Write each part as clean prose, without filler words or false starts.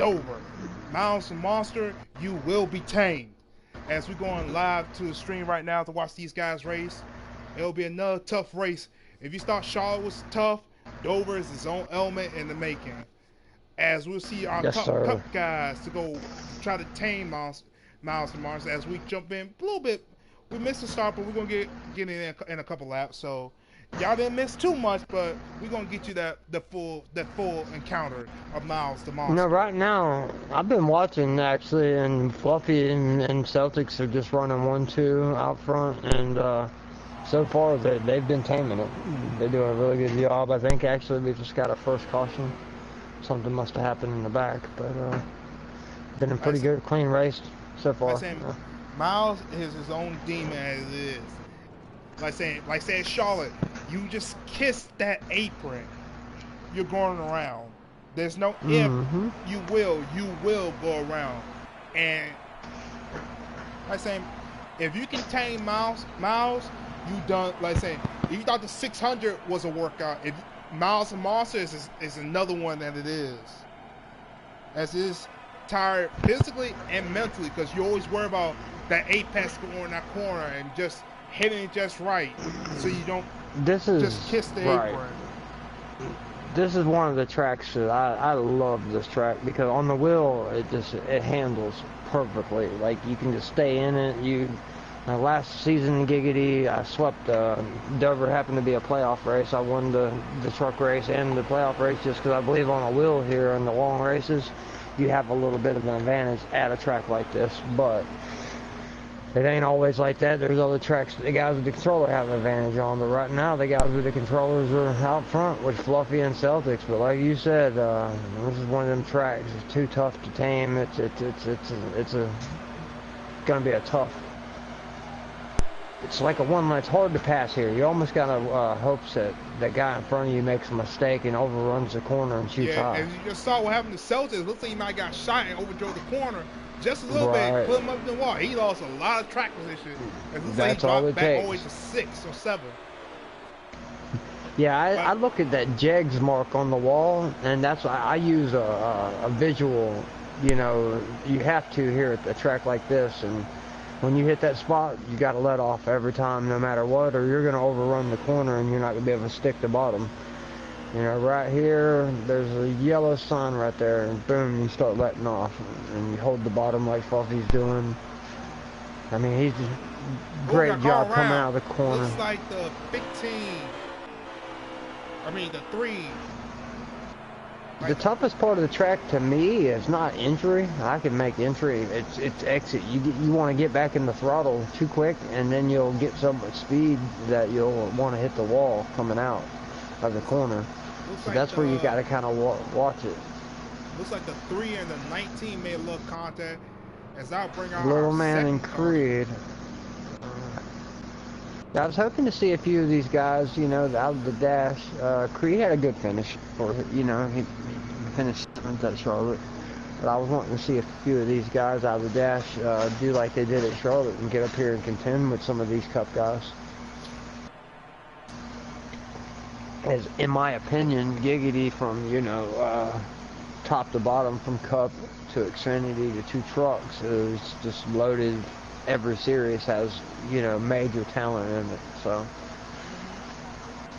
over. Miles the Monster, you will be tamed. As we're going live to the stream right now to watch these guys race, it'll be another tough race. If you thought Charlotte was tough, Dover is its own element in the making. As we'll see our Yes, cup sir. guys to go try to tame Miles and Mars as we jump in a little bit. We missed the start, but we're gonna get in a couple laps. So y'all didn't miss too much, but we're gonna get you that full encounter of Miles the You know, Monster. right now, I've been watching actually, and Fluffy and Celtics are just running 1-2 out front, and so far they've been taming it. They're doing a really good job. I think actually we just got our first caution. Something must have happened in the back, but been a I pretty say, good, clean race so I far. say Miles is his own demon as it is. Like saying Charlotte, you just kiss that apron, you're going around. There's no if, Mm-hmm. you will go around. And like saying, if you can tame Miles, you done. Like saying, if you thought the 600 was a workout, if Miles and Monster is another one that it is. As it is tired physically and mentally, because you always worry about that apex going in that corner and just hitting it just right, so you don't This is just kiss the right. apron. This is one of the tracks that I love this track because on the wheel it handles perfectly. Like you can just stay in it. Last season in Giggity, I swept Dover happened to be a playoff race. I won the truck race and the playoff race just because I believe on a wheel here in the long races you have a little bit of an advantage at a track like this, but it ain't always like that. There's other tracks the guys with the controller have an advantage on, but right now the guys with the controllers are out front with Fluffy and Celtics. But like you said, this is one of them tracks. It's too tough to tame. It's gonna be a tough. It's like a one that's hard to pass here. You almost gotta hope that the guy in front of you makes a mistake and overruns the corner and shoots Yeah, high. and you just saw what happened to Celtics. Looks like he might got shot and overdrove the corner just a little bit, Right. put him up the wall. He lost a lot of track position. It looks like he That's all dropped it back all the way takes. to 6 or 7. Yeah, I But look at that Jegs mark on the wall, and that's I use a visual. You know, you have to here at a track like this, and when you hit that spot, you got to let off every time, no matter what, or you're gonna overrun the corner and you're not gonna be able to stick to bottom. You know, right here, there's a yellow sign right there, and boom, you start letting off, and you hold the bottom like Fluffy's doing. I mean, he's oh, got great job called coming around. out of the corner. Looks like the 15. I mean the 3. The Like toughest part of the track to me is not entry. I can make entry. It's exit. You want to get back in the throttle too quick, and then you'll get so much speed that you'll want to hit the wall coming out of the corner. looks So like that's where you got the to kind of watch it. looks like the 3 and the 19 made a little contact. As I bring out our Little man and second caution. Creed. I was hoping to see a few of these guys, you know, out of the dash. Creed had a good finish, for you know, he finished seventh at Charlotte. But I was wanting to see a few of these guys out of the dash do like they did at Charlotte and get up here and contend with some of these Cup guys. As in my opinion, Giggity from top to bottom from Cup to Xfinity to two trucks is just loaded. Every series has major talent in it. So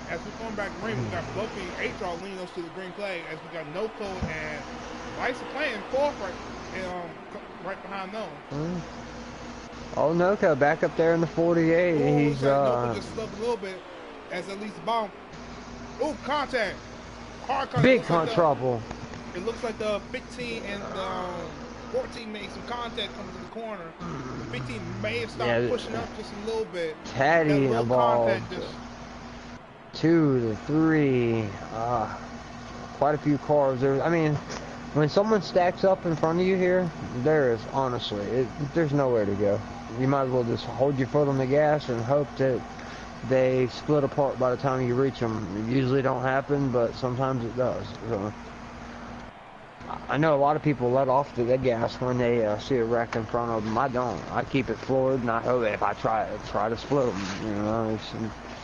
As we're going back green, we got Fluffy and H-Draw leading us to the green flag. As we got Noco and Vice playing fourth right behind them. Oh, Noka back up there in the 48. Oh, He's looks like Noco just slipped a little bit as at least the bottom. Oh, contact. Hard contact. big trouble. It looks like the 15 and the 14 made some contact coming to the corner. The 15 may have stopped pushing up just a little bit. Taddy involved. 2 to 3. Quite a few cars there. I mean, when someone stacks up in front of you here, there is honestly, there's nowhere to go. You might as well just hold your foot on the gas and hope that they split apart by the time you reach them. It usually don't happen, but sometimes it does. So, I know a lot of people let off the gas when they see a wreck in front of them. I don't. I keep it floored, and I hope if I try to split them. You know,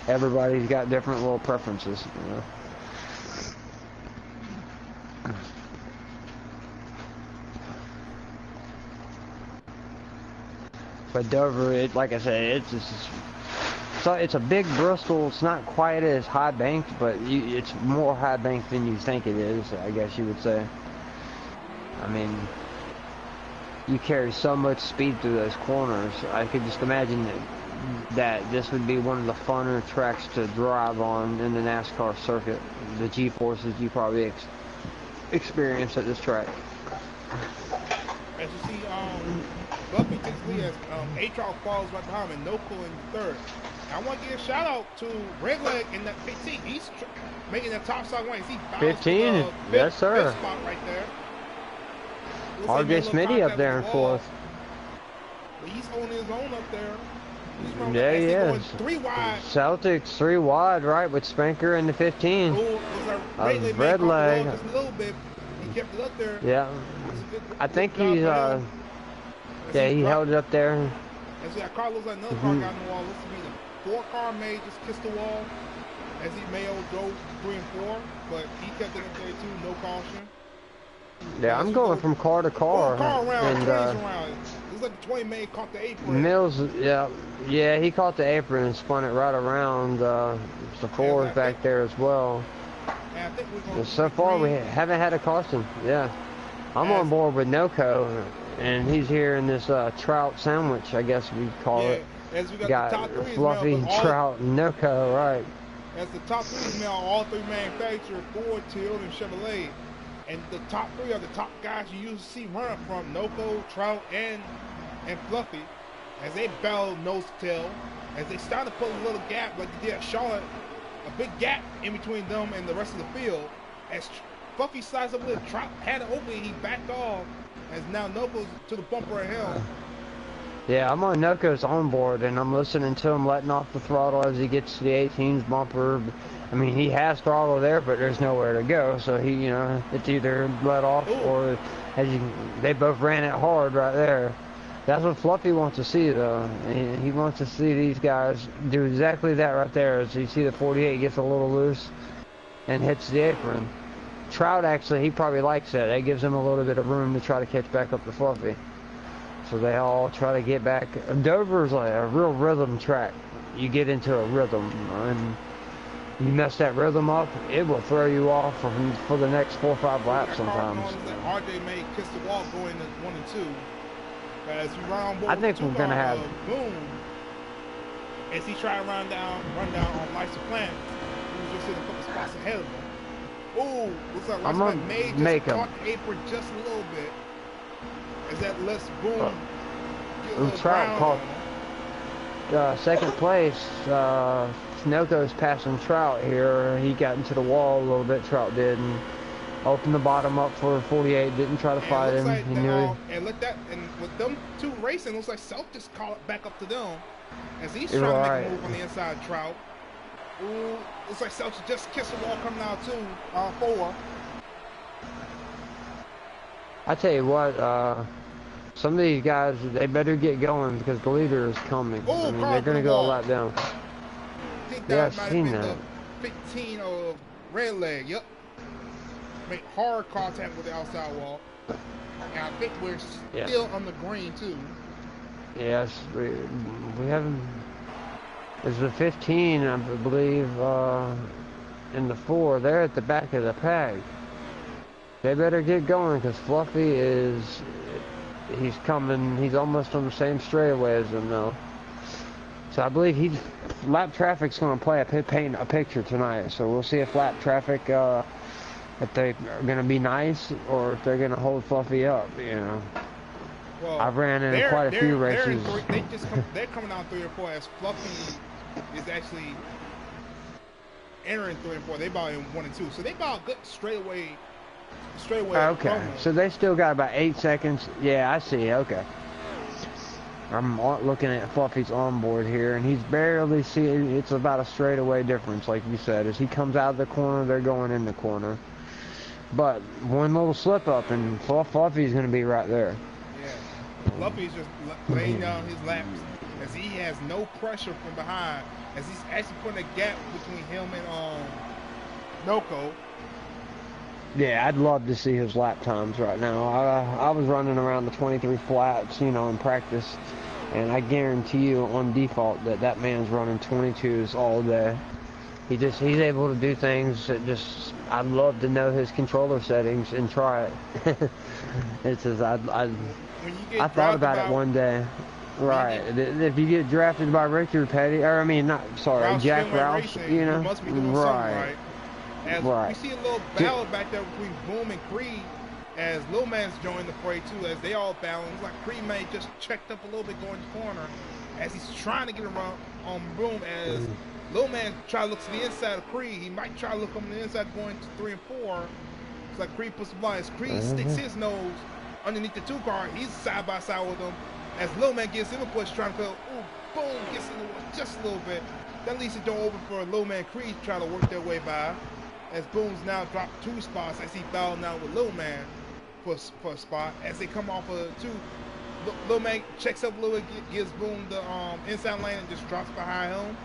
everybody's got different little preferences. You know. But Dover, like I said, it's just, so it's a big Bristol. It's not quite as high banked, but it's more high banked than you think it is, I guess you would say. I mean, you carry so much speed through those corners. I could just imagine that this would be one of the funner tracks to drive on in the NASCAR circuit. The G-forces you probably experience at this track. As you see, Buffy takes lead as H-Rock falls right behind him and Noko in third. I want to give a shout out to Redleg in that 15. He's making that top side one. He 15, yes sir. Spot right there. RJ Smitty up there in fourth. But he's holding his own up there. Yeah, he is. 3 wide. Celtics 3 wide, right, with Spanker in the 15. Red leg. Just a little bit. He kept it up there. Yeah. I think he's, yeah, he held it up there. And see, that car looks like another car got in the wall. Looks to be the 4 car may just kissed the wall as he may have drove 3 and 4, but he kept it up there too, no caution. Yeah, I'm going from car to car. Car around, and around. Looks like the 20 may caught the apron. Mills, yeah, he caught the apron and spun it right around. The 4 is back there as well. And I think we're going so far, we haven't had a caution. Yeah, I'm on board with Noko, and he's here in this trout sandwich, I guess we call it. As we got the top 3 Fluffy, Trout, and Noko, right. As the top 3 is now all 3 manufacturers, Ford, Toyota, and Chevrolet. And the top 3 are the top guys you usually see running from Noko, Trout, and Fluffy. As they battle nose to tail, as they start to put a little gap like they did at Charlotte, a big gap in between them and the rest of the field. As Fluffy slides up with Trout had an opening, he backed off. As now Noko's to the bumper of hell. Yeah, I'm on Noko's onboard, and I'm listening to him letting off the throttle as he gets to the 18's bumper. I mean, he has throttle there, but there's nowhere to go. So he, you know, it's either let off or they both ran it hard right there. That's what Fluffy wants to see, though. He wants to see these guys do exactly that right there. As you see the 48 gets a little loose and hits the apron. Trout, actually, he probably likes that. That gives him a little bit of room to try to catch back up to Fluffy. So they all try to get back. Dover's like a real rhythm track. You get into a rhythm, and you mess that rhythm up, it will throw you off for the next 4 or 5 laps sometimes. RJ may kiss the wall going to 1 and 2. As you run on board, I think we're gonna have Boom. As he tried to run down on Lights of Planet, he was just in a couple spots ahead of him. Ooh, looks like Lights of Planet may just caught the apron just a little bit. As that lets Boom get a little Trout caught second place. Noko's passing Trout here. He got into the wall a little bit, Trout did, and opened the bottom up for 48. Didn't try to fight him. Like and with them 2 racing, looks like Self just called it back up to them as he's trying to make a move on the inside. Trout. Ooh, looks like Self just kissed the wall coming out too. 4. I tell you what, some of these guys, they better get going because the leader is coming. Ooh, I mean, they're going to go a lap down. I think Yeah, that I've might seen have been that. the 15 of Red Leg. Yep. Make hard contact with the outside wall. And I think we're still on the green too. Yes, we haven't. There's the 15, I believe, and the 4. They're at the back of the pack. They better get going because Fluffy he's coming. He's almost on the same straightaway as them now. So I believe lap traffic's going to paint a picture tonight. So we'll see if lap traffic, if they're going to be nice or if they're going to hold Fluffy up, you know. Well, I've ran in quite a few races. They're coming out 3 or 4 as Fluffy is actually entering 3 and 4. They about in 1 and 2. So they about good straightaway. Okay, promo. So they still got about 8 seconds. Yeah, I see. Okay. I'm looking at Fluffy's onboard here, and he's barely seeing. It's about a straightaway difference, like you said. As he comes out of the corner, they're going in the corner. But one little slip up, and Fluffy's going to be right there. Yeah, Fluffy's just laying down his laps as he has no pressure from behind. As he's actually putting a gap between him and Noko. Yeah, I'd love to see his lap times right now. I was running around the 23 flats, you know, in practice. And I guarantee you on default that that man's running 22s all day. He's able to do things that just, I'd love to know his controller settings and try it. It's just, When you I get thought drafted about it by one day. Right. If you get drafted by Richard Petty, or I mean, not, sorry, Roush Jack Fenway Roush, Racing, you know? you must be doing something Right. right. As we see a little battle back there between Boom and Creed, as Lil Man's joined the fray too, as they all battle. It's like Creed may just checked up a little bit going to the corner, as he's trying to get around on Boom. As Lil Man try to look to the inside of Creed, he might try to look on the inside going to 3 and 4. It's like Creed puts the ball. As Creed sticks his nose underneath the 2 car, he's side by side with him. As Lil Man gets in a push, trying to go, ooh, Boom gets in the way just a little bit. That leaves the door open for Lil Man Creed trying to work their way by. As Boom's now dropped 2 spots, as he battled now with Lil Man for a spot. As they come off of 2, Lil Man checks up a little bit, gives Boom the inside lane and just drops behind him.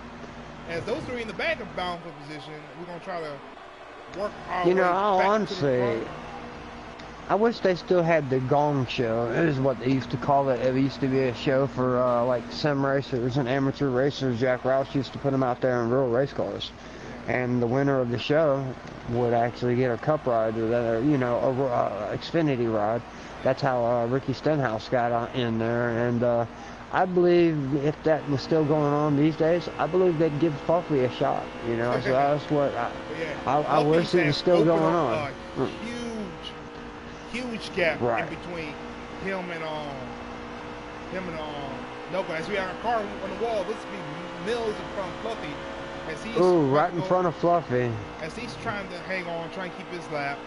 As those 3 in the back are bound for position, we're gonna try to work our way back to the front. I wish they still had the Gong Show. It is what they used to call it. It used to be a show for like sim racers and amateur racers. Jack Roush used to put them out there in real race cars. And the winner of the show would actually get a cup ride or, you know, a Xfinity ride. That's how Ricky Stenhouse got in there. And I believe if that was still going on these days, I believe they'd give Fluffy a shot, you know. So that's what I wish it was still going on. Huge gap in between him and Noco. As we have a car on the wall, this would be Mills in front of Fluffy. As he's right in front of Fluffy. As he's trying to hang on, trying to keep his lap.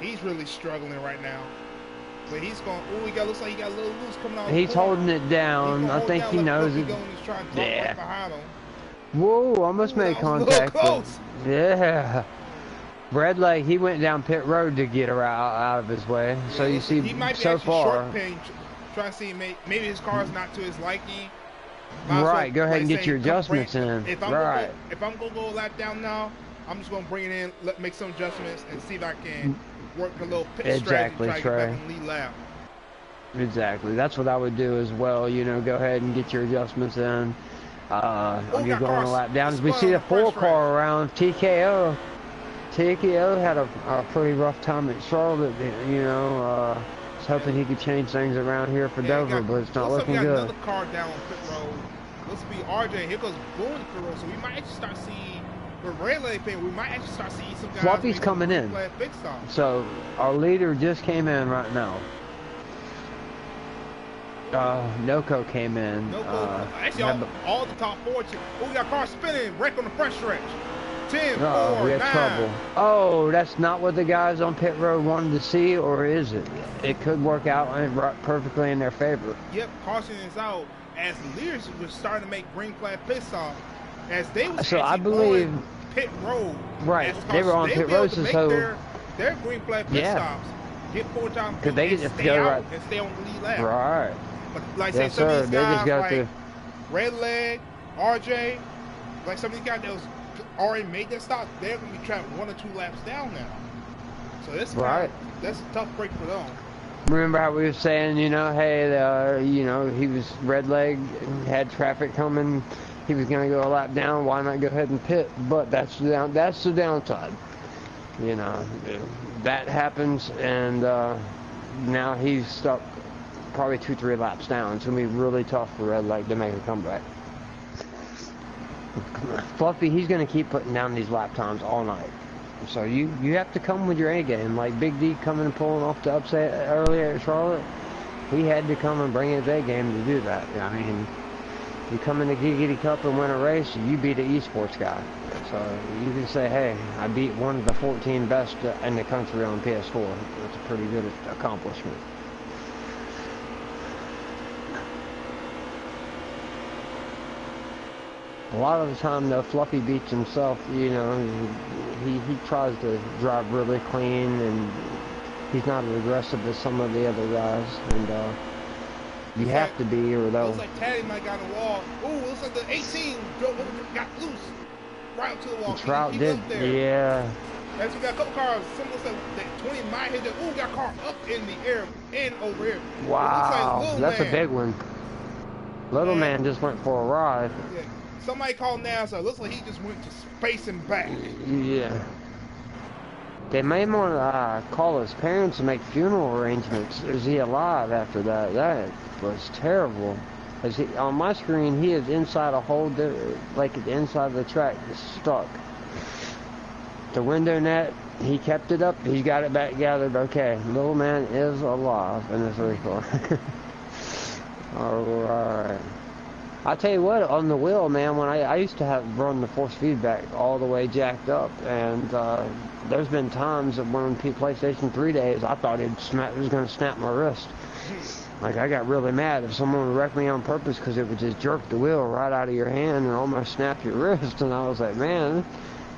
He's really struggling right now. But he's going, looks like he got a little loose coming out. He's holding it down. I think he knows it. Yeah. Right behind him. Whoa, almost made contact. Yeah. Red Leg, he went down pit road to get her out of his way. Yeah, so you see, he might be so far. Short pin, trying to see maybe his car is not to his liking. Right, go ahead and get your adjustments in. If I'm gonna go a lap down now, I'm just gonna bring it in, make some adjustments, and see if I can work a little pit strategy to try to get back in the lead lap. Exactly, that's what I would do as well. You know, go ahead and get your adjustments in. You're going a lap down. As we see the 4 car around TKO. TKO had a pretty rough time at Charlotte. You know, was hoping he could change things around here for Dover, but it's not looking good. Another car down on pit road. This will be RJ. Here goes Boone to pit road. So we might actually start seeing, with Relay pin, we might actually start seeing some guys. Fluffy's coming in. So our leader just came in right now. Noco came in. Actually, all the top 4. Oh, we got car spinning. Wreck on the front stretch. 10, 4, we had 9. trouble. Oh, that's not what the guys on pit road wanted to see, or is it? It could work out perfectly in their favor. Yep, caution is out as the leaders were starting to make green flag pit stops. As they was I believe pit road. Right, they were on pit road, so their green flag pit stops. Get 4 times. Because they just go right and stay on the lead lap. Right. But like say some of these guys like Red Leg, RJ, like some of these guys that was already made that stop, they're going to be trapped 1 or 2 laps down now. So that's that's a tough break for them. Remember how we were saying, you know, hey, you know, he was Red Leg, had traffic coming, he was going to go a lap down, why not go ahead and pit? But that's the downside. You know, that happens, and now he's stuck probably 2-3 laps down. It's going to be really tough for Red Leg to make a comeback. Fluffy, he's going to keep putting down these lap times all night. So you have to come with your A game. Like Big D coming and pulling off the upset earlier at Charlotte, he had to come and bring his A game to do that. I mean, you come in the Giggity Cup and win a race, you beat an esports guy. So you can say, hey, I beat one of the 14 best in the country on PS4. That's a pretty good accomplishment. A lot of the time, though, Fluffy beats himself. You know, he tries to drive really clean, and he's not as aggressive as some of the other guys. And you have to be, or they'll. Looks like Taddy might got on the wall. Ooh, looks like the 18 got loose right up to the wall. Trout did, yeah. As we got a couple cars, some looks like that 20 might hit that. Ooh, got a car up in the air and over here. Wow, that's a big one. Little man just went for a ride. Yeah. Somebody called NASA. Looks like he just went to space and back. Yeah. They may want to call his parents and make funeral arrangements. Is he alive after that? That was terrible. As he, on my screen, he is inside a hole, like at the inside of the track, stuck. The window net, he kept it up. He got it back gathered. Okay, little man is alive in this vehicle. All right. I tell you what, on the wheel, man, when I used to have run the force feedback all the way jacked up, and there's been times that when PlayStation 3 days, I thought it was going to snap my wrist. Like, I got really mad if someone would wreck me on purpose because it would just jerk the wheel right out of your hand and almost snap your wrist. And I was like, man,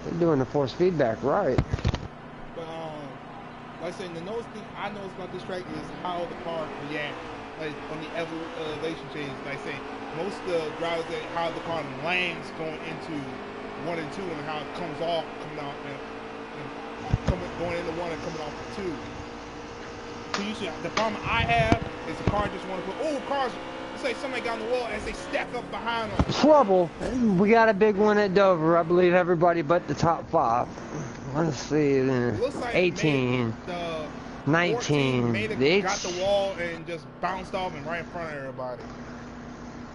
they're doing the force feedback right. But like I said, the nose thing I noticed about this track is how the car reacts, like on the elevation change. Like I say, most of the drivers that how the car lands going into 1 and 2 and how it comes off, coming out and going into 1 and coming off to 2. So usually the problem I have is the car just want to put, cars, it's like somebody got on the wall as they stack up behind them. Trouble. We got a big one at Dover. I believe everybody but the top 5. Let's see. Like 18. 19. They got the wall and just bounced off and right in front of everybody.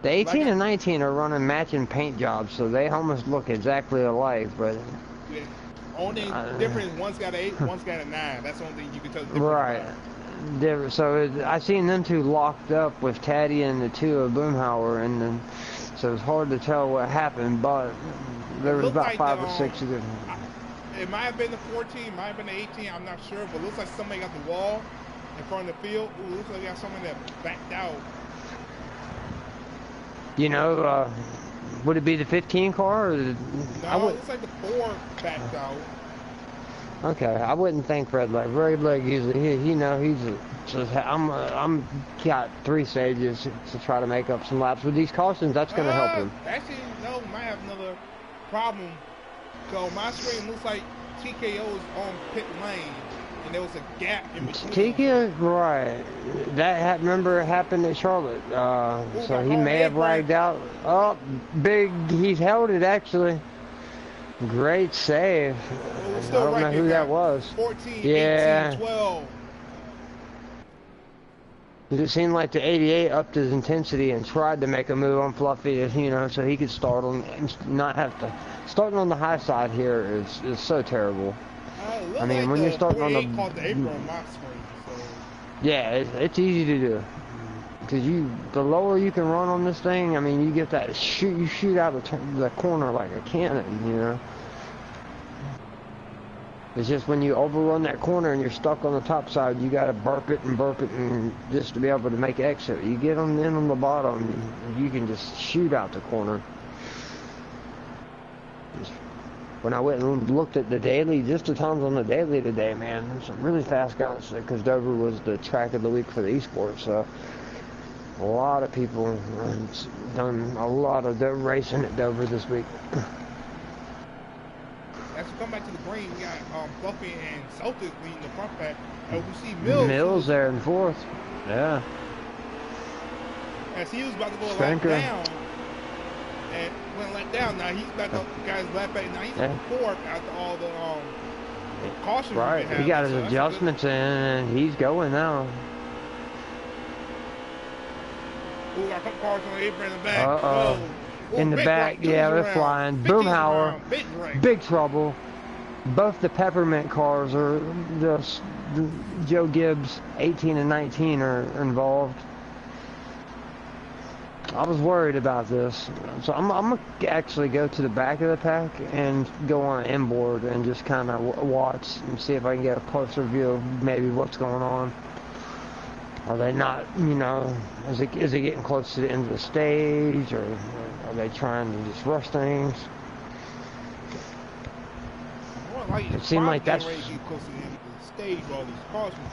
The 18 and 19 are running matching paint jobs, so they almost look exactly alike, but... Yeah. Only difference is one's got an 8, one's got a 9. That's the only thing you can tell the difference. Right. So I seen them two locked up with Taddy and the 2 of Boomhauer, and then, so it's hard to tell what happened, but there was about like 5 or 6 of them. It might have been the 14, it might have been the 18, I'm not sure, but it looks like somebody got the wall in front of the field. Ooh, looks like they got someone that backed out. You know, would it be the 15 car? Or no, it looks like the 4 backed out. Okay, I wouldn't think Red Leg usually, I'm got 3 stages to try to make up some laps. With these cautions, that's going to help him. Actually, no, might have another problem. So my screen looks like TKO is on pit lane, and there was a gap in between. TKO, right. Remember it happened at Charlotte. So he may have lagged out. Oh, he's held it actually. Great save. I don't know who that was. 14, 18, 12. It seemed like the 88 upped his intensity and tried to make a move on Fluffy, so he could start on and not have to. Starting on the high side here is so terrible. I mean, when you're starting on yeah, it's easy to do. Because the lower you can run on this thing, I mean, you get that you shoot out the corner like a cannon, It's just when you overrun that corner and you're stuck on the top side, you gotta burp it and just to be able to make exit. You get on the bottom, you can just shoot out the corner. When I went and looked at the daily, just the times on the daily today, man, there's some really fast guys because Dover was the track of the week for the esports, so a lot of people done a lot of racing at Dover this week. As we come back to the green, we got Fluffy and Celtic leading the front pack, and we see Mills there in 4th. Yeah. As he was about to go lap down, and went lap down. Now he's about to guys lap back. Now he's in 4th after all the cautions. Right. He got his adjustments in, and he's going now. Ooh, got a couple cars on the apron in the back. In the back, yeah, they're flying. Boomhauer, big trouble. Both the Peppermint cars are the Joe Gibbs 18 and 19 are involved. I was worried about this, so I'm gonna actually go to the back of the pack and go on an inboard and just kind of watch and see if I can get a closer view of maybe what's going on. Are they not, is it getting close to the end of the stage, or are they trying to just rush things? It seemed like that's close to the end of the stage while these cautions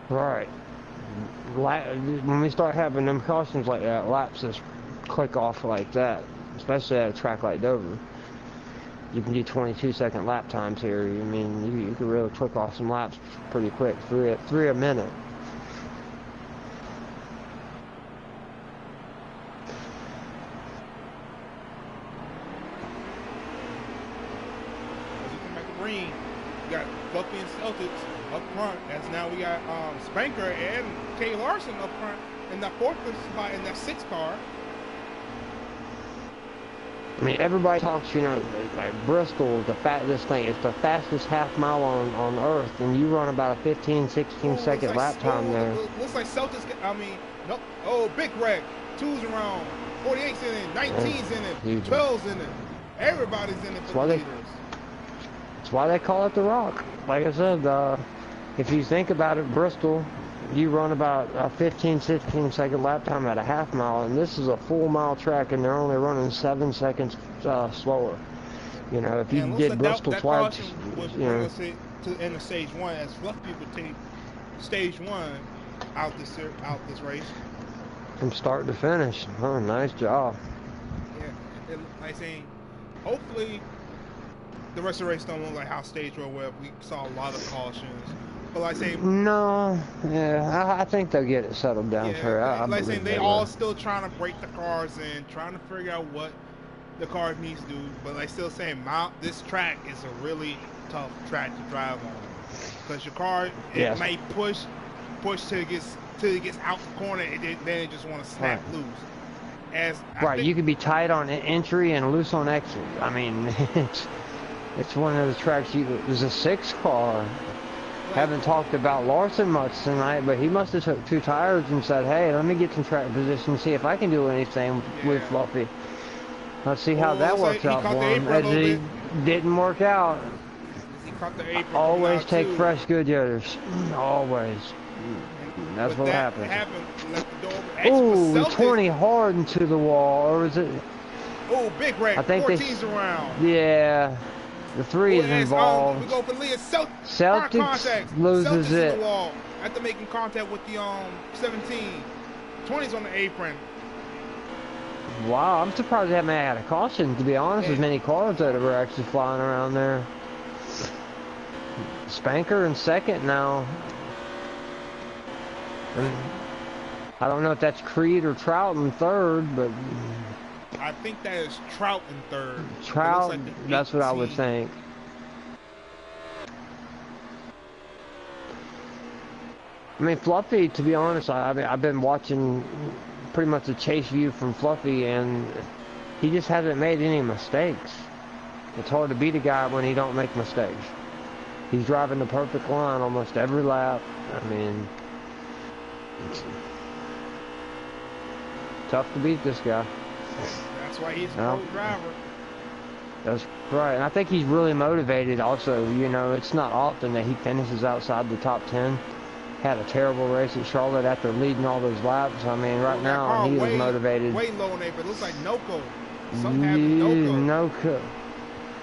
right. When we start having them cautions like that, laps just click off like that, especially at a track like Dover. You can do 22-second lap times here. I mean, you can really click off some laps pretty quick, three a minute. green. We got Fluffy and Celtics up front. As now we got Spanker and Kay Larson up front in that fourth spot in that 6 car. I mean, everybody talks, you know, like Bristol, this thing, it's the fastest half mile on Earth, and you run about a 15, 16 second lap time there. Looks like Celtics, I mean, nope. Oh, big wreck. 2's around. 48's in it. 19's in it. 12's in it. Everybody's in it for the leaders. That's why they call it the Rock. Like I said, if you think about it, Bristol, you run about a 15, 16 second lap time at a half mile, and this is a full mile track, and they're only running 7 seconds slower. You know, if you did Bristol twice, was, you know, to end of stage 1, as Fluffy would take stage 1 out this race from start to finish. Oh, nice job. Yeah, like saying, hopefully the rest of the race don't look like how stage 1 where we saw a lot of cautions. But like saying, no, yeah, I think they'll get it settled down for her. Like saying, they all still trying to break the cars and trying to figure out what the car needs to do. But like still saying, this track is a really tough track to drive on because your car it might push till it gets out the corner and then it just want to snap loose. You could be tight on entry and loose on exit. I mean, it's one of those tracks. There's a 6 car. Haven't talked about Larson much tonight, but he must have took 2 tires and said, hey, let me get some track position, see if I can do anything with Fluffy. Let's see how that works out for him. As he didn't work out. Always take fresh Goodyears. Always. That's what happened. Oh, 20 hard into the wall, or is it? Oh, big wreck. I think 14's around. Yeah. The 3 is involved. We go for Leah. Celtics loses Celtics it. The wall after making contact with the 17. 20's on the apron. Wow, I'm surprised they haven't had a caution, to be honest. As many cars that were actually flying around there. Spanker in second now. I don't know if that's Creed or Trout in third, but I think that is Trout in third. Trout, like that's what I would think. I mean, Fluffy, to be honest, I've been watching pretty much a chase view from Fluffy, and he just hasn't made any mistakes. It's hard to beat a guy when he don't make mistakes. He's driving the perfect line almost every lap. I mean, it's tough to beat this guy. That's why he's a pro driver. That's right. And I think he's really motivated also. You know, it's not often that he finishes outside the top 10. Had a terrible race at Charlotte after leading all those laps. I mean, right now he is motivated. Way low on there, but it looks like Noko. Something happened to Noko.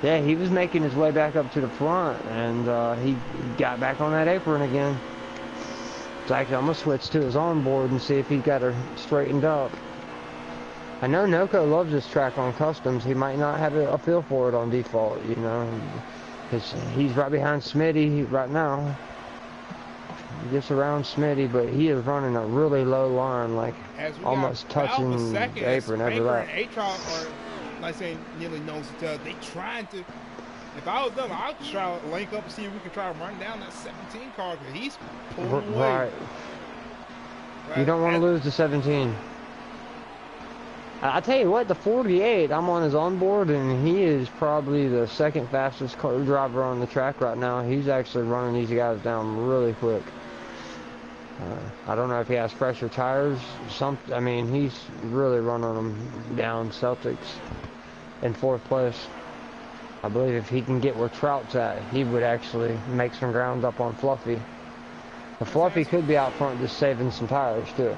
Yeah, he was making his way back up to the front, and he got back on that apron again. So actually, I'm going to switch to his onboard and see if he's got her straightened up. I know Noko loves this track on customs. He might not have a feel for it on default, you know, because he's right behind Smitty right now. Just around Smitty, but he is running a really low line, like almost touching the apron every lap. A-Trot are, like saying, nearly nose to tail. They trying to. If I was them, I'd try to link up and see if we can try to run down that 17 car because he's pulling away. Right. You don't want to lose the 17. I tell you what, the 48, I'm on his onboard, and he is probably the second fastest car driver on the track right now. He's actually running these guys down really quick. I don't know if he has fresher tires. I mean, he's really running them down. Celtics in fourth place. I believe if he can get where Trout's at, he would actually make some ground up on Fluffy. The Fluffy could be out front just saving some tires, too.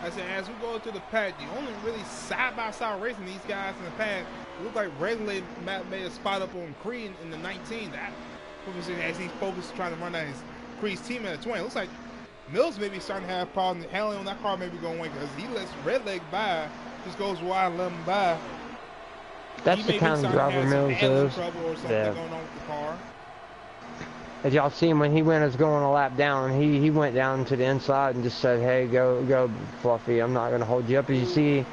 I said, as we go to the pad, the only really side-by-side racing these guys in the pad, it looked like Redley made a spot up on Creed in the 19. That as he's focused trying to run down his Creed's team at a 20. It looks like Mills may be starting to have problems handling on that car, maybe going because he lets Redleg by, just goes wide and let him by. That's the kind of driver Mills is. Trouble or something going on with the car. As y'all seen when he was going a lap down, he went down to the inside and just said, "Hey, go, Fluffy. I'm not going to hold you up." As you see,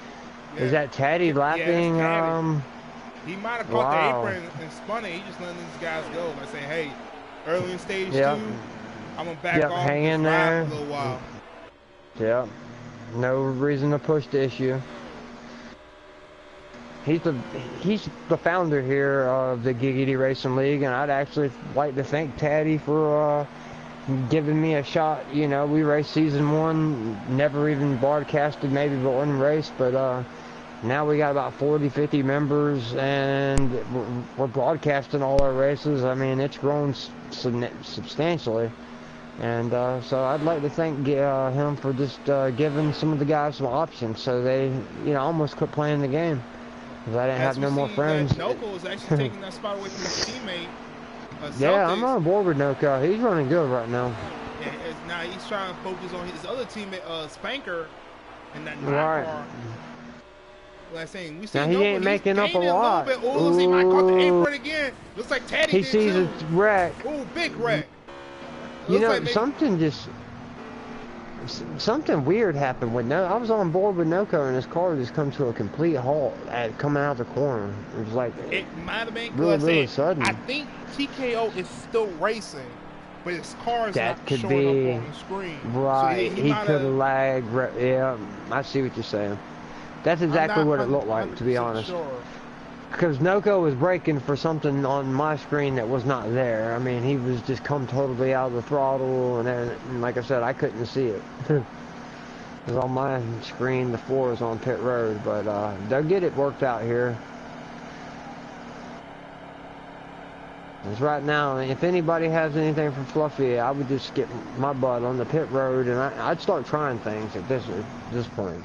is that Taddy lapping He might have caught the Wow. apron and spun it. He just letting these guys go. Like saying, hey, early in stage Yep. 2, I'm gonna back Yep. off and Hang just in ride for there. a little while. Yep. No reason to push the issue. He's the founder here of the Giggity Racing League, and I'd actually like to thank Taddy for giving me a shot. You know, we raced season 1, never even broadcasted maybe but one race, but now we got about 40, 50 members, and we're broadcasting all our races. I mean, it's grown substantially. And so I'd like to thank him for just giving some of the guys some options, so they, you know, almost quit playing the game. Because I didn't have no more friends. Noko is actually taking that spot away from his teammate. Yeah, I'm on board with Noko. He's running good right now. Yeah, now he's trying to focus on his other teammate, Spanker, and that right. car. Like saying, we see now he ain't making up a lot. He might caught the apron again. Looks like Teddy he did sees too. a wreck. Ooh, big wreck. You know, like something weird happened with No. I was on board with Noko, and his car just come to a complete halt at coming out the corner. It was like it might have been really sudden. I think TKO is still racing, but his car is that not could showing be up on the screen. right. So he could have lagged. Yeah, I see what you're saying. That's exactly what it looked like, to be honest. Sure. Because Noko was braking for something on my screen that was not there. I mean, he was just come totally out of the throttle, and like I said, I couldn't see it. Because on my screen, the floor is on pit road, but they'll get it worked out here. Because right now, if anybody has anything for Fluffy, I would just get my butt on the pit road, and I'd start trying things at this point.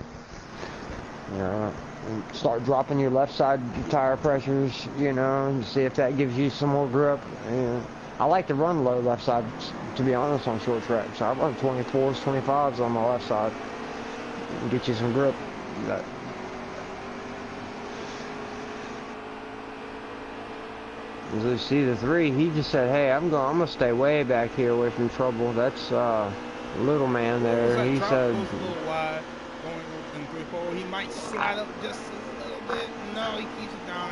You know, start dropping your left side tire pressures, you know, and see if that gives you some more grip. And I like to run low left side, to be honest, on short tracks. I run 24s, 25s on my left side and get you some grip. As you see the 3, he just said, "Hey, I'm gonna stay way back here away from trouble." That's little man there. He said. He might slide up just a little bit. No, he keeps it down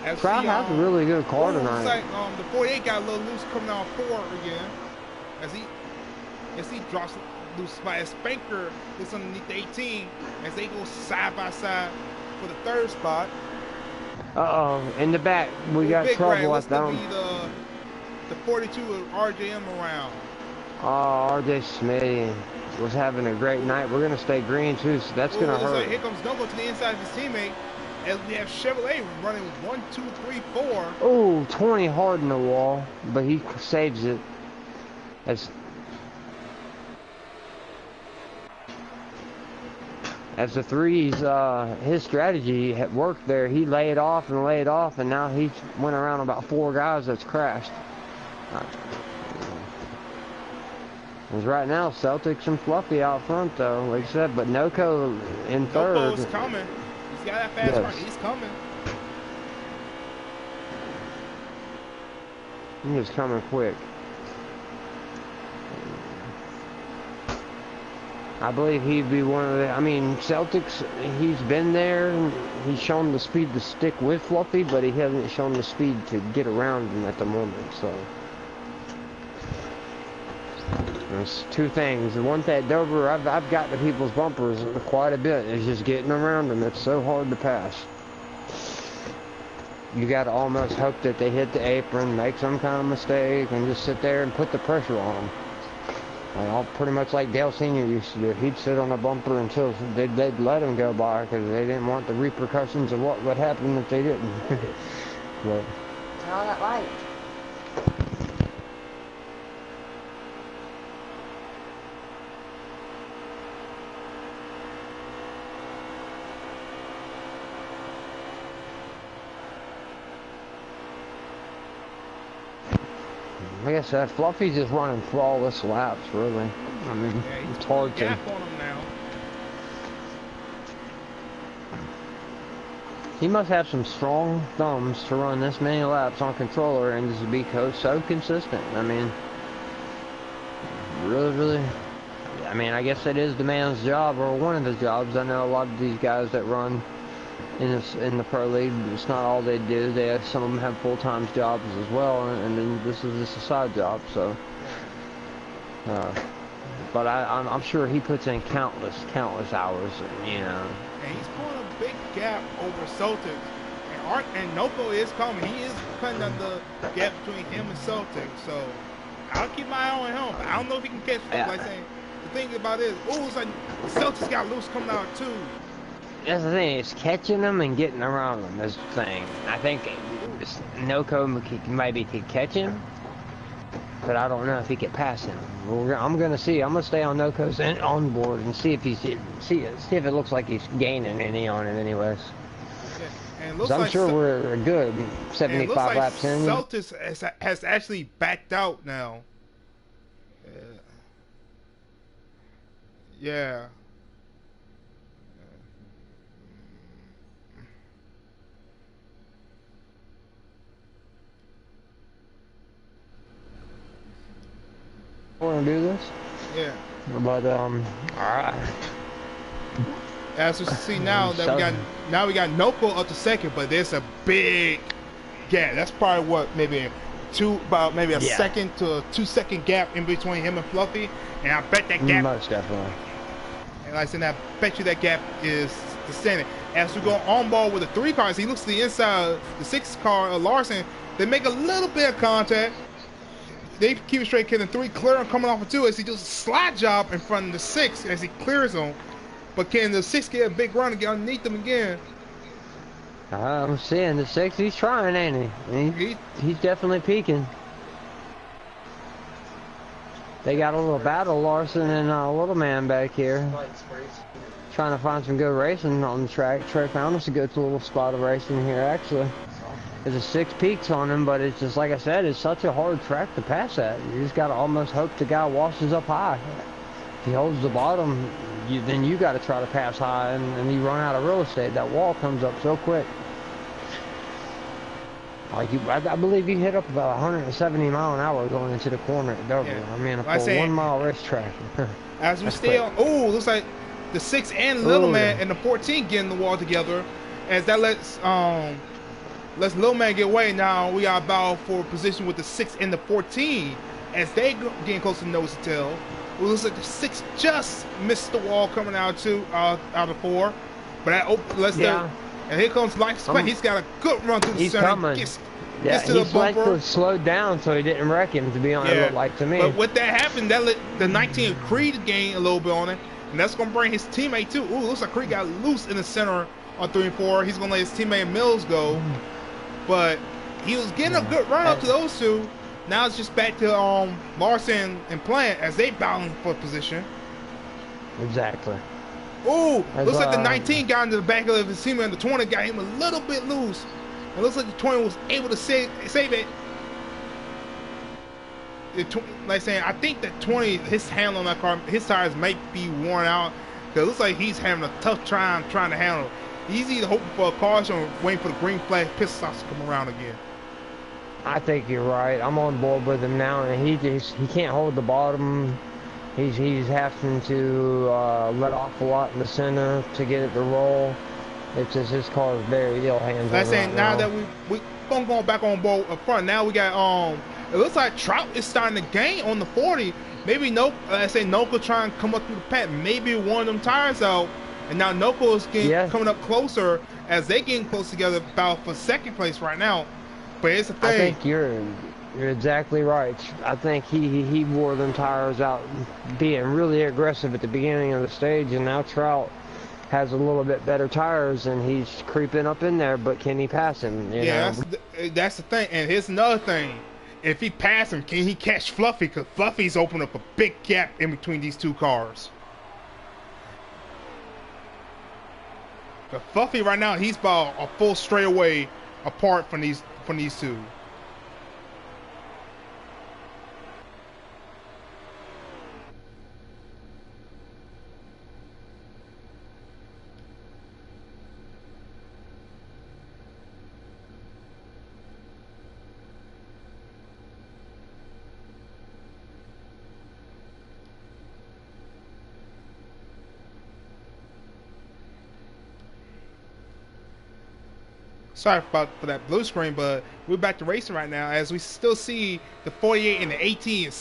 there. Crowd has a really good car tonight. Like, the 48 got a little loose coming out 4 again. As he drops loose by Spanker is underneath the 18 as they go side by side for the 3rd spot. In the back we got trouble. I think the 42 of RJM around. RJ Smitty was having a great night. We're going to stay green too, so that's going to hurt. Here comes Noko to the inside of his teammate as we have Chevrolet running 1, 2, 3, 4. Oh, 20 hard in the wall, but he saves it. As the 3's, his strategy had worked there. He laid off, and now he went around about 4 guys that's crashed. Because right now, Celtics and Fluffy out front, though, like I said, but Noko in 3rd. Noko's coming. He's got that fast run. He's coming. He's coming quick. I believe he'd be one of the, I mean, Celtics, he's been there, and he's shown the speed to stick with Fluffy, but he hasn't shown the speed to get around him at the moment, so. There's 2 things. The one thing at Dover, I've got to people's bumpers quite a bit. It's just getting around them. It's so hard to pass. You got to almost hope that they hit the apron, make some kind of mistake, and just sit there and put the pressure on them. Well, pretty much like Dale Sr. used to do. He'd sit on a bumper until they'd let him go by because they didn't want the repercussions of what would happen if they didn't. But, turn on that light. like I said, Fluffy's just running flawless laps, really. I mean, it's hard to. Gap on him now. He must have some strong thumbs to run this many laps on controller and just be so consistent. I mean, really. I mean, I guess that is the man's job, or one of his jobs. I know a lot of these guys that run in the pro league. It's not all they do. Some of them have full-time jobs as well, and then this is just a side job. So, uh, but I'm sure he puts in countless hours. You know. And he's pulling a big gap over Celtics. And Noko is coming. He is cutting on the gap between him and Celtics. So I'll keep my eye on him. But I don't know if he can catch stuff. Like saying, the thing about it is, it's like the Celtics got loose coming out too. That's the thing. It's catching them and getting around them. That's the thing. I think Noko maybe could catch him, but I don't know if he could pass him. I'm gonna see. I'm gonna stay on Noko's on board and see if see if it looks like he's gaining any on him, anyways. And it looks I'm like sure we're good 75 laps in. Celtics has actually backed out now. Yeah. Want to do this? Yeah. But alright. As we see now that we got Noko up to second, but there's a big gap. That's probably what maybe a second to a 2-second gap in between him and Fluffy, and I bet that gap most definitely. And like I said, I bet you that gap is descending. As we go on ball with the 3 cars, he looks to the inside the 6 car Larson. They make a little bit of contact. They keep it straight, kid, and 3 clear and coming off of 2 as he does a slide job in front of the 6 as he clears them. But can the 6 get a big run and get underneath them again? I'm seeing the 6. He's trying, ain't he? He's definitely peaking. They got a little battle, Larson and a little man back here. Trying to find some good racing on the track. Trey found us a good little spot of racing here, actually. There's a 6 peaks on him, but it's just like I said, it's such a hard track to pass at. You just got to almost hope the guy washes up high. If he holds the bottom, then you got to try to pass high, and you run out of real estate. That wall comes up so quick. Like I believe you hit up about 170 mile an hour going into the corner at Dover. Yeah. I mean, for a 1 mile racetrack. As we stay on, looks like the 6 and Little Man and the 14 getting the wall together, as that lets Little Man get away. Now we are about for position with the 6 and the 14 as they getting close to nose to tail. It looks like the 6 just missed the wall coming out of 4, but that lets and here comes Life Spec. He's got a good run through the center. Coming. Gets to the bumper. Slowed down so he didn't wreck him, to be honest, it looked like to me. But with that happened, that let the 19 Creed gain a little bit on it, and that's going to bring his teammate too. Looks like Creed got loose in the center on 3 and 4. He's going to let his teammate Mills go, but he was getting a good run up to those 2. Now it's just back to Larson and Plant as they battle for position. Exactly. Looks like the 19 got into the back of his teammate, and the 20 got him a little bit loose. It looks like the 20 was able to save it. Like saying, I think that 20, his handle on that car, his tires might be worn out. Cause it looks like he's having a tough time trying to handle. He's either hoping for a caution or waiting for the green flag pit stops to come around again. I think you're right. I'm on board with him now, and he can't hold the bottom. He's having to let off a lot in the center to get it to roll. It's just his car is very ill handled. That's saying now that we going back on board up front. Now we got it looks like Trout is starting to gain on the 40. Maybe Noko trying to come up through the pack. Maybe one of them tires out, and now Noko is coming up closer as they getting close together about for second place right now. But it's a thing. I think you're exactly right. I think he wore them tires out being really aggressive at the beginning of the stage, and now Trout has a little bit better tires and he's creeping up in there, but can he pass him? You know? That's the thing. And here's another thing. If he passes him, can he catch Fluffy? Because Fluffy's opened up a big gap in between these 2 cars. But Fluffy right now, he's about a full straightaway apart from these 2. Sorry for that blue screen, but we're back to racing right now. As we still see the 48 and the 18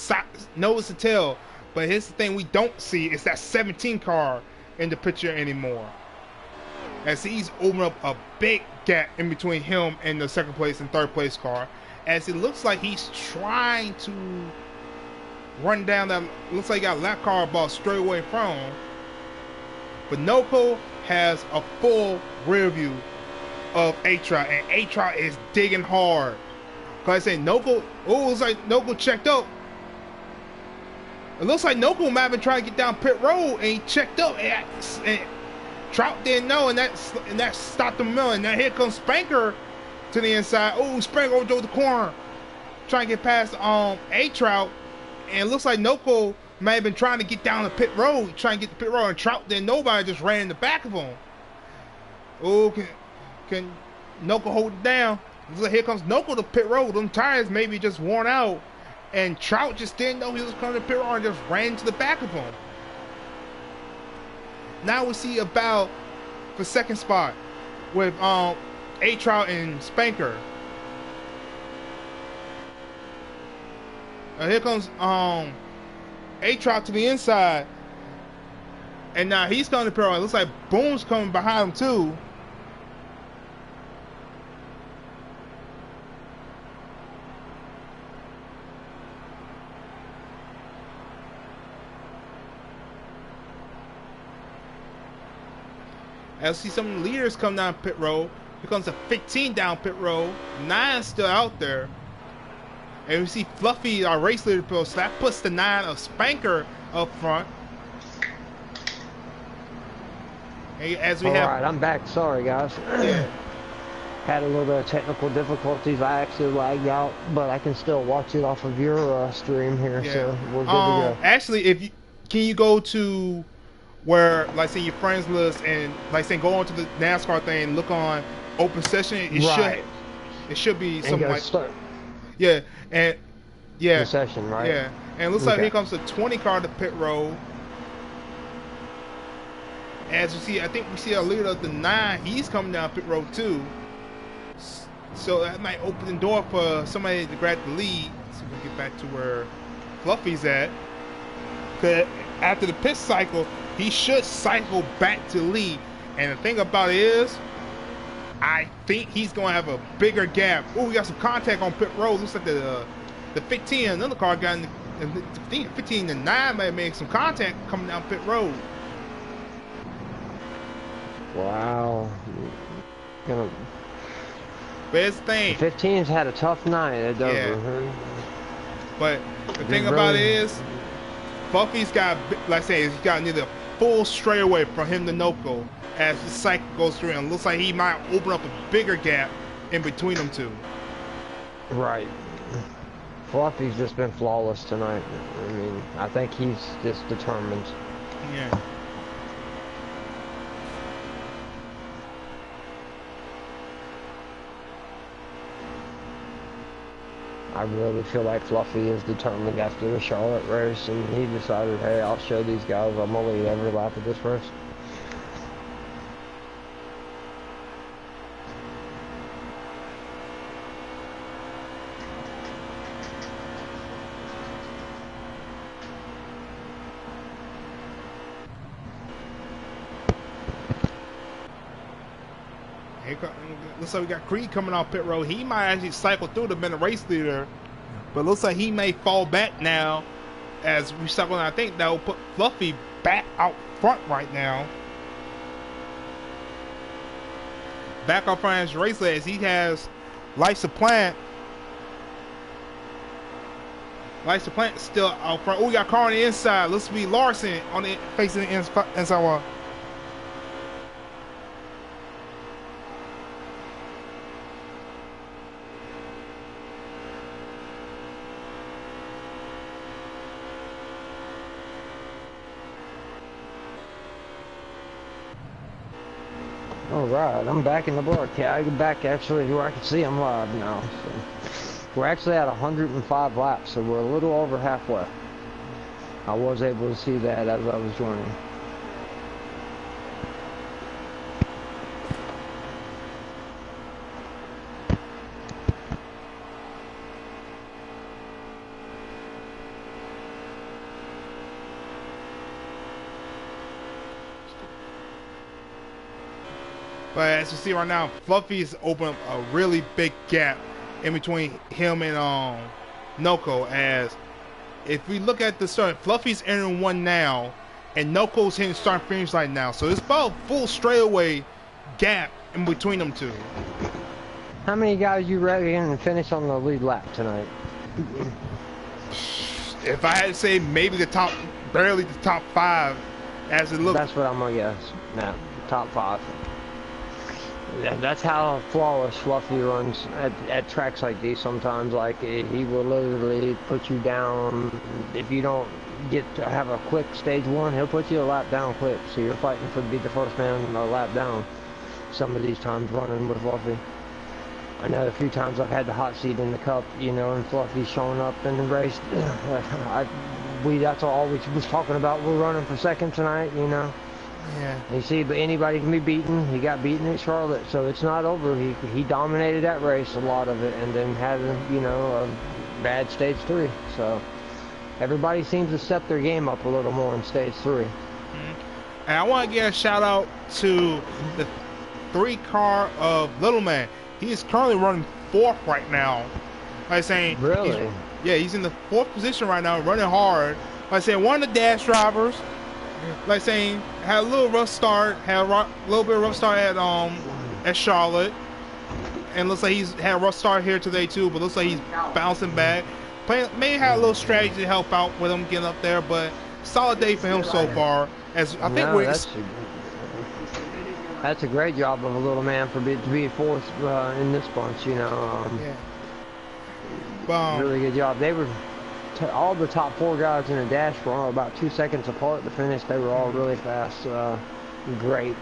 nose to tail. But here's the thing we don't see is that 17 car in the picture anymore. As he's opened up a big gap in between him and the second place and third place car. As it looks like he's trying to run down that, looks like he got a lap car about straight away from him. But Noko has a full rear view of A-Trot, and A-Trot is digging hard. Cause I say Noko, oh, it looks like Noko checked up. It looks like Noko might have been trying to get down pit road, and he checked up, and Trout didn't know, and that stopped him. And now here comes Spanker to the inside. Oh, Spanker overdrove the corner, trying to get past A-Trout, and it looks like Noko might have been trying to get down the pit road, trying to get the pit road, and Trout didn't know about it, just ran in the back of him. Oh, can Noko hold it down? Here comes Noko to pit road. Them tires maybe just worn out, and Trout just didn't know he was coming to pit road and just ran into the back of him. Now we see about the second spot with A-Trout and Spanker. Here comes A-Trout to the inside, and now he's coming to pit road. It looks like Boom's coming behind him too. As we see some of the leaders come down pit road. Here comes a 15 down pit road. 9 still out there. And we see Fluffy, our race leader, so that puts the 9 of Spanker up front. And as we Alright, I'm back. Sorry, guys. Yeah. Had a little bit of technical difficulties. I actually lagged out, but I can still watch it off of your stream here, Yeah. so we're good to go. Actually, can you go to where, like, say your friends list and, like, say, go onto the NASCAR thing and look on open session? It should be something like start. Yeah, and yeah, the session, right? Yeah, and it looks like here comes the 20 car to pit road. As you see, I think we see a leader of the 9. He's coming down pit road too. So that might open the door for somebody to grab the lead. So we can get back to where Fluffy's at. Cause after the pit cycle, he should cycle back to lead. And the thing about it is, I think he's going to have a bigger gap. Oh, we got some contact on pit road. Looks like the 15, another car got in the 15 to 9 might have made some contact coming down pit road. Wow. But it's the thing. 15's had a tough night at Dover. Yeah. But the thing about it is, Fluffy's got, like I say, he's got nearly a full straightaway from him to Noko as the cycle goes through, and looks like he might open up a bigger gap in between them two. Right. Fluffy's just been flawless tonight. I mean, I think he's just determined. Yeah. I really feel like Fluffy is determined after the Charlotte race, and he decided, hey, I'll show these guys I'm gonna lead every lap of this race. Looks like we got Creed coming off pit road. He might actually cycle through to been a race leader, but looks like he may fall back now as we cycle. I think that will put Fluffy back out front right now. Back up front as race leader as he has Life's a Plant. Life's a Plant still out front. Oh, we got a car on the inside. Let's be Larson on the facing the inside wall. Alright, I'm back in the broadcast. I'm back actually where I can see I'm live now. So we're actually at 105 laps, so we're a little over halfway. I was able to see that as I was joining. But as you see right now, Fluffy's opened up a really big gap in between him and Noko. As if we look at the start, Fluffy's entering one now, and Noko's hitting start finish line now. So it's about a full straightaway gap in between them two. How many guys you reckon to finish on the lead lap tonight? If I had to say, maybe barely the top 5, as it looks. That's what I'm gonna guess. No, top 5. Yeah, that's how flawless Fluffy runs at tracks like these sometimes. Like, he will literally put you down. If you don't get to have a quick stage 1, he'll put you a lap down quick. So you're fighting to be the first man a lap down some of these times running with Fluffy. I know a few times I've had the hot seat in the cup, you know, and Fluffy's showing up in the race. That's all we was talking about. We're running for second tonight, you know. Yeah. You see, but anybody can be beaten. He got beaten at Charlotte, so it's not over. He dominated that race, a lot of it, and then had, you know, a bad stage 3. So everybody seems to step their game up a little more in stage 3. And I want to give a shout out to the 3 car of Little Man. He is currently running 4th right now. Like saying, really? He's in the 4th position right now, running hard. Like saying, one of the dash drivers, like saying, had a little rough start, had a little bit of rough start at Charlotte, and looks like he's had a rough start here today too. But looks like he's bouncing back. May have a little strategy to help out with him getting up there, but solid day for him so far. As I think that's a great job of a Little Man to be 4th in this bunch, you know. Really good job. They were all the top 4 guys in the dash were all about 2 seconds apart to finish. They were all really fast. Great.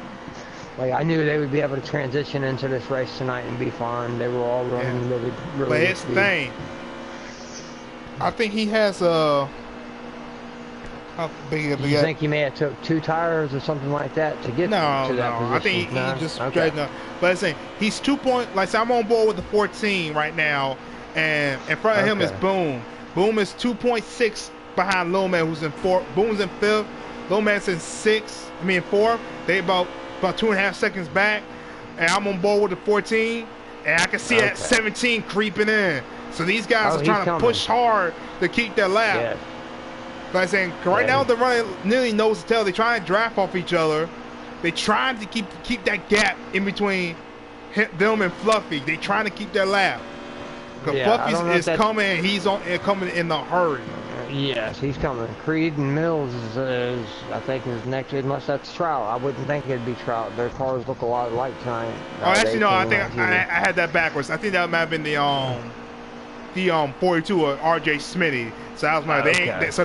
Like, I knew they would be able to transition into this race tonight and be fine. They were all running really But his thing, I think he has a. How big you think he may have took 2 tires or something like that to get to that position? I think he just dragged up. But I'm saying he's 2 points. Like, so I'm on board with the 14 right now, and in front of him is Boom. Boom is 2.6 behind Lil Man, who's in 4th. Boom's in 5th. Lil Man's in 4th. They about 2.5 seconds back, and I'm on board with the 14, and I can see that 17 creeping in. So these guys are trying to push hard to keep their lap. Yeah. But I'm saying right now they're running nearly nose to tail. They're trying to draft off each other. They're trying to keep that gap in between them and Fluffy. They're trying to keep their lap. Because Fluffy is coming. He's coming in a hurry. Yes, he's coming. Creed and Mills is I think is next, unless that's Trout. I wouldn't think it'd be Trout. Their cars look a lot alike tonight. Actually no, I think I had that backwards. I think that might have been the 42 or RJ Smitty. So I was like, they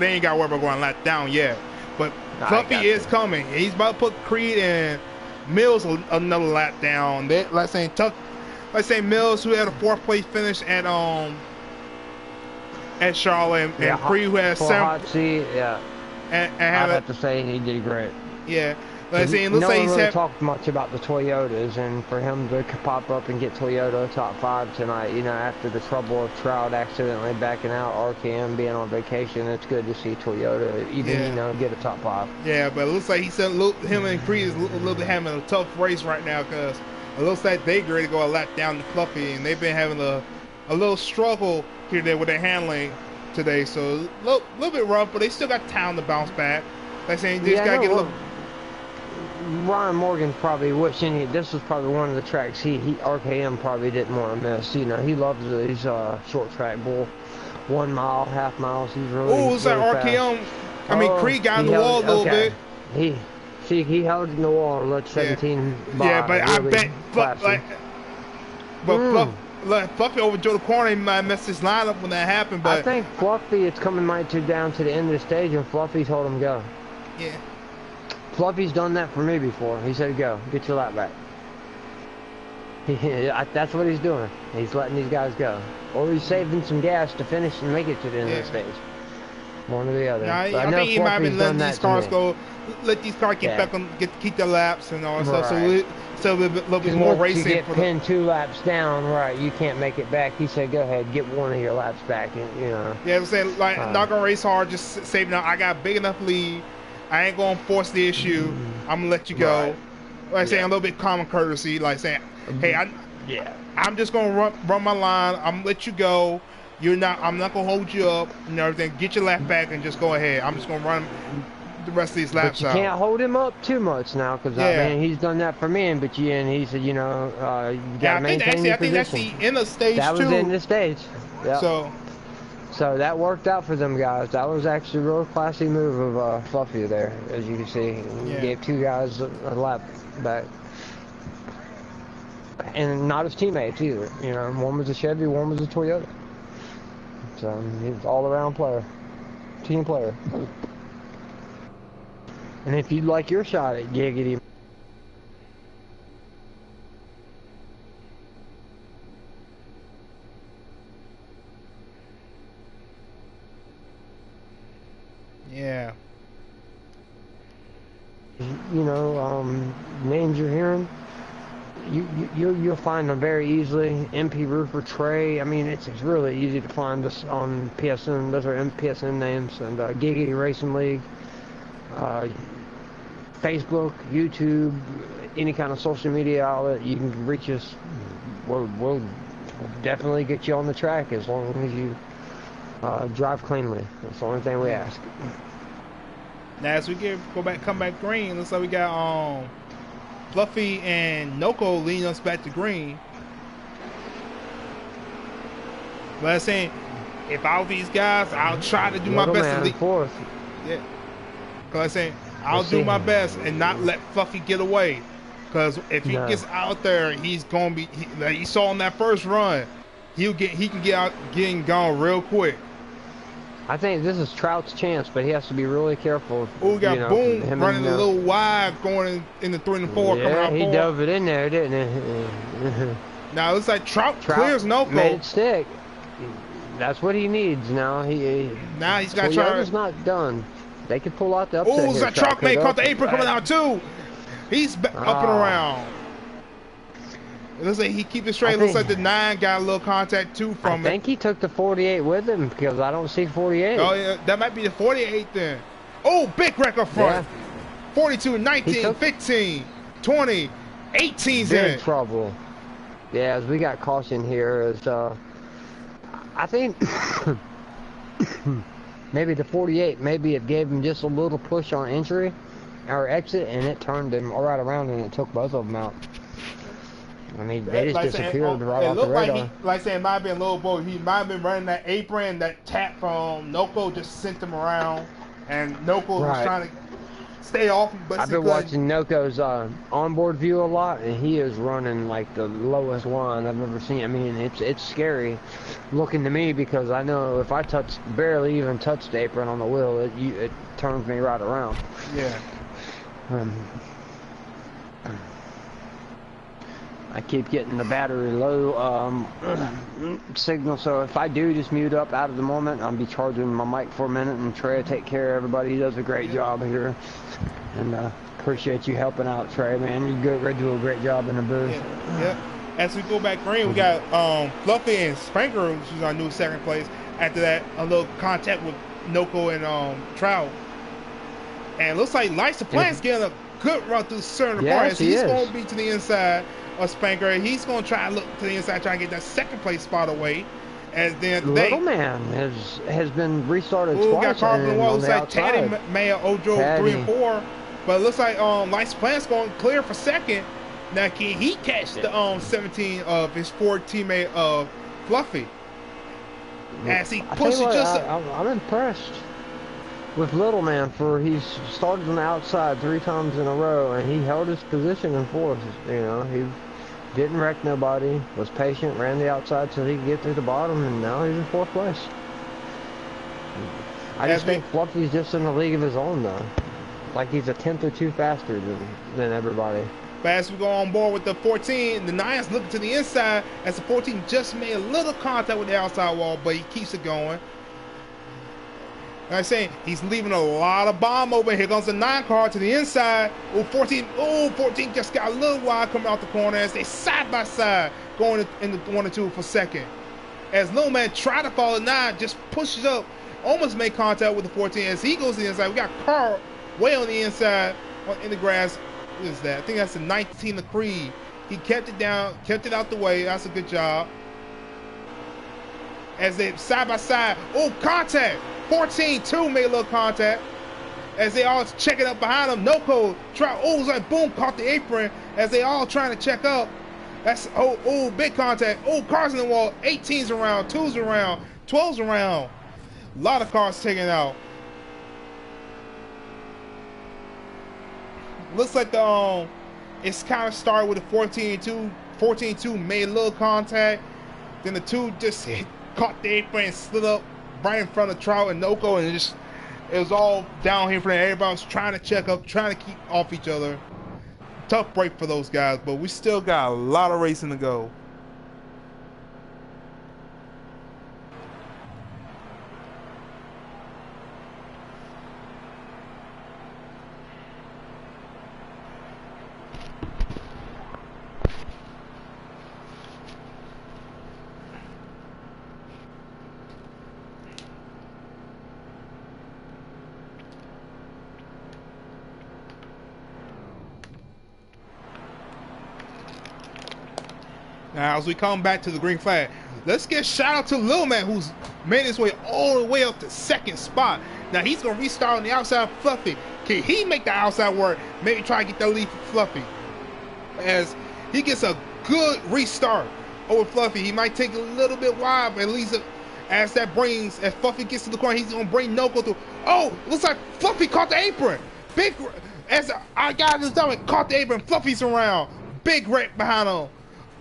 ain't got to worry about going lap down yet. But Fluffy is coming. He's about to put Creed and Mills another lap down. Let's say Mills, who had a 4th place finish at Charlotte, and Creed, who had 7th. And I'd have to say he did great. Yeah. No one really talked much about the Toyotas, and for him to pop up and get Toyota top 5 tonight, you know, after the trouble of Trout accidentally backing out, RKM being on vacation, it's good to see Toyota even, you know, get a top 5. Yeah, but it looks like he said him and Creed is a little bit having a tough race right now, because it looks like they're ready to go a lap down to Fluffy, and they've been having a little struggle here there with their handling today. So a little bit rough, but they still got time to bounce back. Like saying, they just got to get a little. Ryan Morgan probably wishing this was probably one of the tracks he RKM probably didn't want to miss. You know, he loves these short track bull, 1 mile, half miles. He's really. Oh, it's like RKM. I mean, Creed got in the wall a little bit. He held in the wall and let 17 by. Yeah, but really I bet Fluffy overdraw the corner. He might mess his lineup when that happened. But I think Fluffy, it's coming down to the end of the stage, and Fluffy told him go. Yeah. Fluffy's done that for me before. He said, go, get your lap back. That's what he's doing. He's letting these guys go. Or he's saving some gas to finish and make it to the end of the stage. One or the other. Yeah, I think he might have been letting these cars go, let these cars get back on, keep their laps and all that stuff. So a little bit more racing. You get pinned 2 laps down, right? You can't make it back. He said, go ahead, get 1 of your laps back. And, you know. Yeah, I'm saying, like, not gonna race hard, just saving up. I got a big enough lead. I ain't gonna force the issue. I'm gonna let you go. like saying a little bit common courtesy, like saying, hey, I'm just gonna run my line. I'm gonna let you go. I'm not gonna hold you up and everything. Get your lap back and just go ahead. I'm just gonna run the rest of these laps out. But you can't hold him up too much now, because he's done that for me. But and he said, you gotta maintain your position. I think that's the end of stage 2. That was in the stage. Yep. So that worked out for them guys. That was actually a real classy move of Fluffy there, as you can see. He gave 2 guys a lap back. And not his teammates either. One was a Chevy, one was a Toyota. So he's an all-around player. Team player. And if you'd like your shot at Giggity, yeah. Names you're hearing, you'll find them very easily. MP Roofer, Trey. I mean, it's really easy to find this on PSN. Those are PSN names. And Giggity Racing League, Facebook, YouTube, any kind of social media outlet, you can reach us. We'll definitely get you on the track as long as you drive cleanly. That's the only thing we ask. Now, as we come back green, looks like we got Fluffy and Noko leading us back to green. But I'm saying, if I was these guys, I'll try to do my best to lead. Fourth. Yeah. Because I'm saying, I'll do my best and not let Fluffy get away. Because if he gets out there, he's going to be, like you saw in that first run, he can get out, getting gone real quick. I think this is Trout's chance, but he has to be really careful. Oh, we got Boom running a little wide, going in the 3 and 4. Yeah, coming out he 4. dove it in there, didn't he? Now it looks like Trout clears Noko. Made it stick. That's what he needs now. Now he's got to try. Toyota's not done. They could pull out the upset. Oh, that Trout made caught the apron coming out too. He's up and around. It looks like he keep it straight. It looks like the 9 got a little contact too from it. I think he took the 48 with him because I don't see 48. Oh yeah, that might be the 48 then. Oh, big wreck up front. Yeah. 42, 19, 15, 20, 18's in it. Big trouble. Yeah, as we got caution here, I think maybe the 48, maybe it gave him just a little push on entry or exit, and it turned him right around and it took both of them out. I mean, they just disappeared right off the radar. Like saying, it might have been a little boy. He might have been running that apron. That tap from Noko just sent him around, and Noko was trying to stay off. But I've been watching Noko's onboard view a lot, and he is running like the lowest line I've ever seen. I mean, it's scary looking to me because I know if I barely even touch the apron on the wheel, it turns me right around. Yeah. I keep getting the battery low signal, so if I do just mute up out of the moment, I'll be charging my mic for a minute, and Trey will take care of everybody. He does a great job here, and appreciate you helping out, Trey, man. You do a great job in the booth. Yeah. As we go back green, we got Fluffy and Spanker, which is our new second place. After that, a little contact with Noko and Trout. And it looks like Lights of Plant's getting a good run through the center of the car. He's going to be to the inside of Spanker. He's going to try to look to the inside, try and get that second place spot away. As then Little Man has been restarted twice. We got Carbon Wall. Looks like Taddy Maya Ojo 3 and 4. But it looks like Lights Plant's going clear for second. Now can he catch the 17 of his Ford teammate Fluffy? As he pushes I'm impressed with Little Man, for he's started on the outside 3 times in a row, and he held his position in fourth. He didn't wreck nobody, was patient, ran the outside so he could get to the bottom, and now he's in 4th place. I just think Fluffy's just in a league of his own, though. Like he's a 10th or 2 faster than everybody. But as we go on board with the 14, the 9's looking to the inside as the 14 just made a little contact with the outside wall, but he keeps it going. Like I'm saying, he's leaving a lot of bomb over. Here comes the 9 car to the inside. Oh, 14. Oh, 14 just got a little wide coming out the corner as they side by side going in the 1 and 2 for second. As Little Man tried to follow 9, just pushes up, almost made contact with the 14 as he goes to the inside. We got Carl way on the inside in the grass. What is that? I think that's the 19 of Creed. He kept it down, kept it out the way. That's a good job. As they side by side. Oh, contact. 14-2 made a little contact. As they all checking up behind him. Noko try. Oh, it's like boom, caught the apron. As they all trying to check up. That's big contact. Oh, cars in the wall. 18s around, 2s around, 12s around. A lot of cars taken out. Looks like the it's kind of started with a 14-2. 14-2 made a little contact. Then the two just caught the apron and slid up right in front of Trout and Noko, and it was all down here for them. Everybody was trying to check up, trying to keep off each other. Tough break for those guys, but we still got a lot of racing to go. Now, as we come back to the green flag, let's get shout out to Lil Man, who's made his way all the way up to second spot. Now, he's going to restart on the outside of Fluffy. Can he make the outside work? Maybe try to get the lead for Fluffy. As he gets a good restart over Fluffy. He might take a little bit wide, but at least as Fluffy gets to the corner, he's going to bring Noko through. Oh, looks like Fluffy caught the apron. As I got this done, caught the apron. Fluffy's around. Big wreck behind him.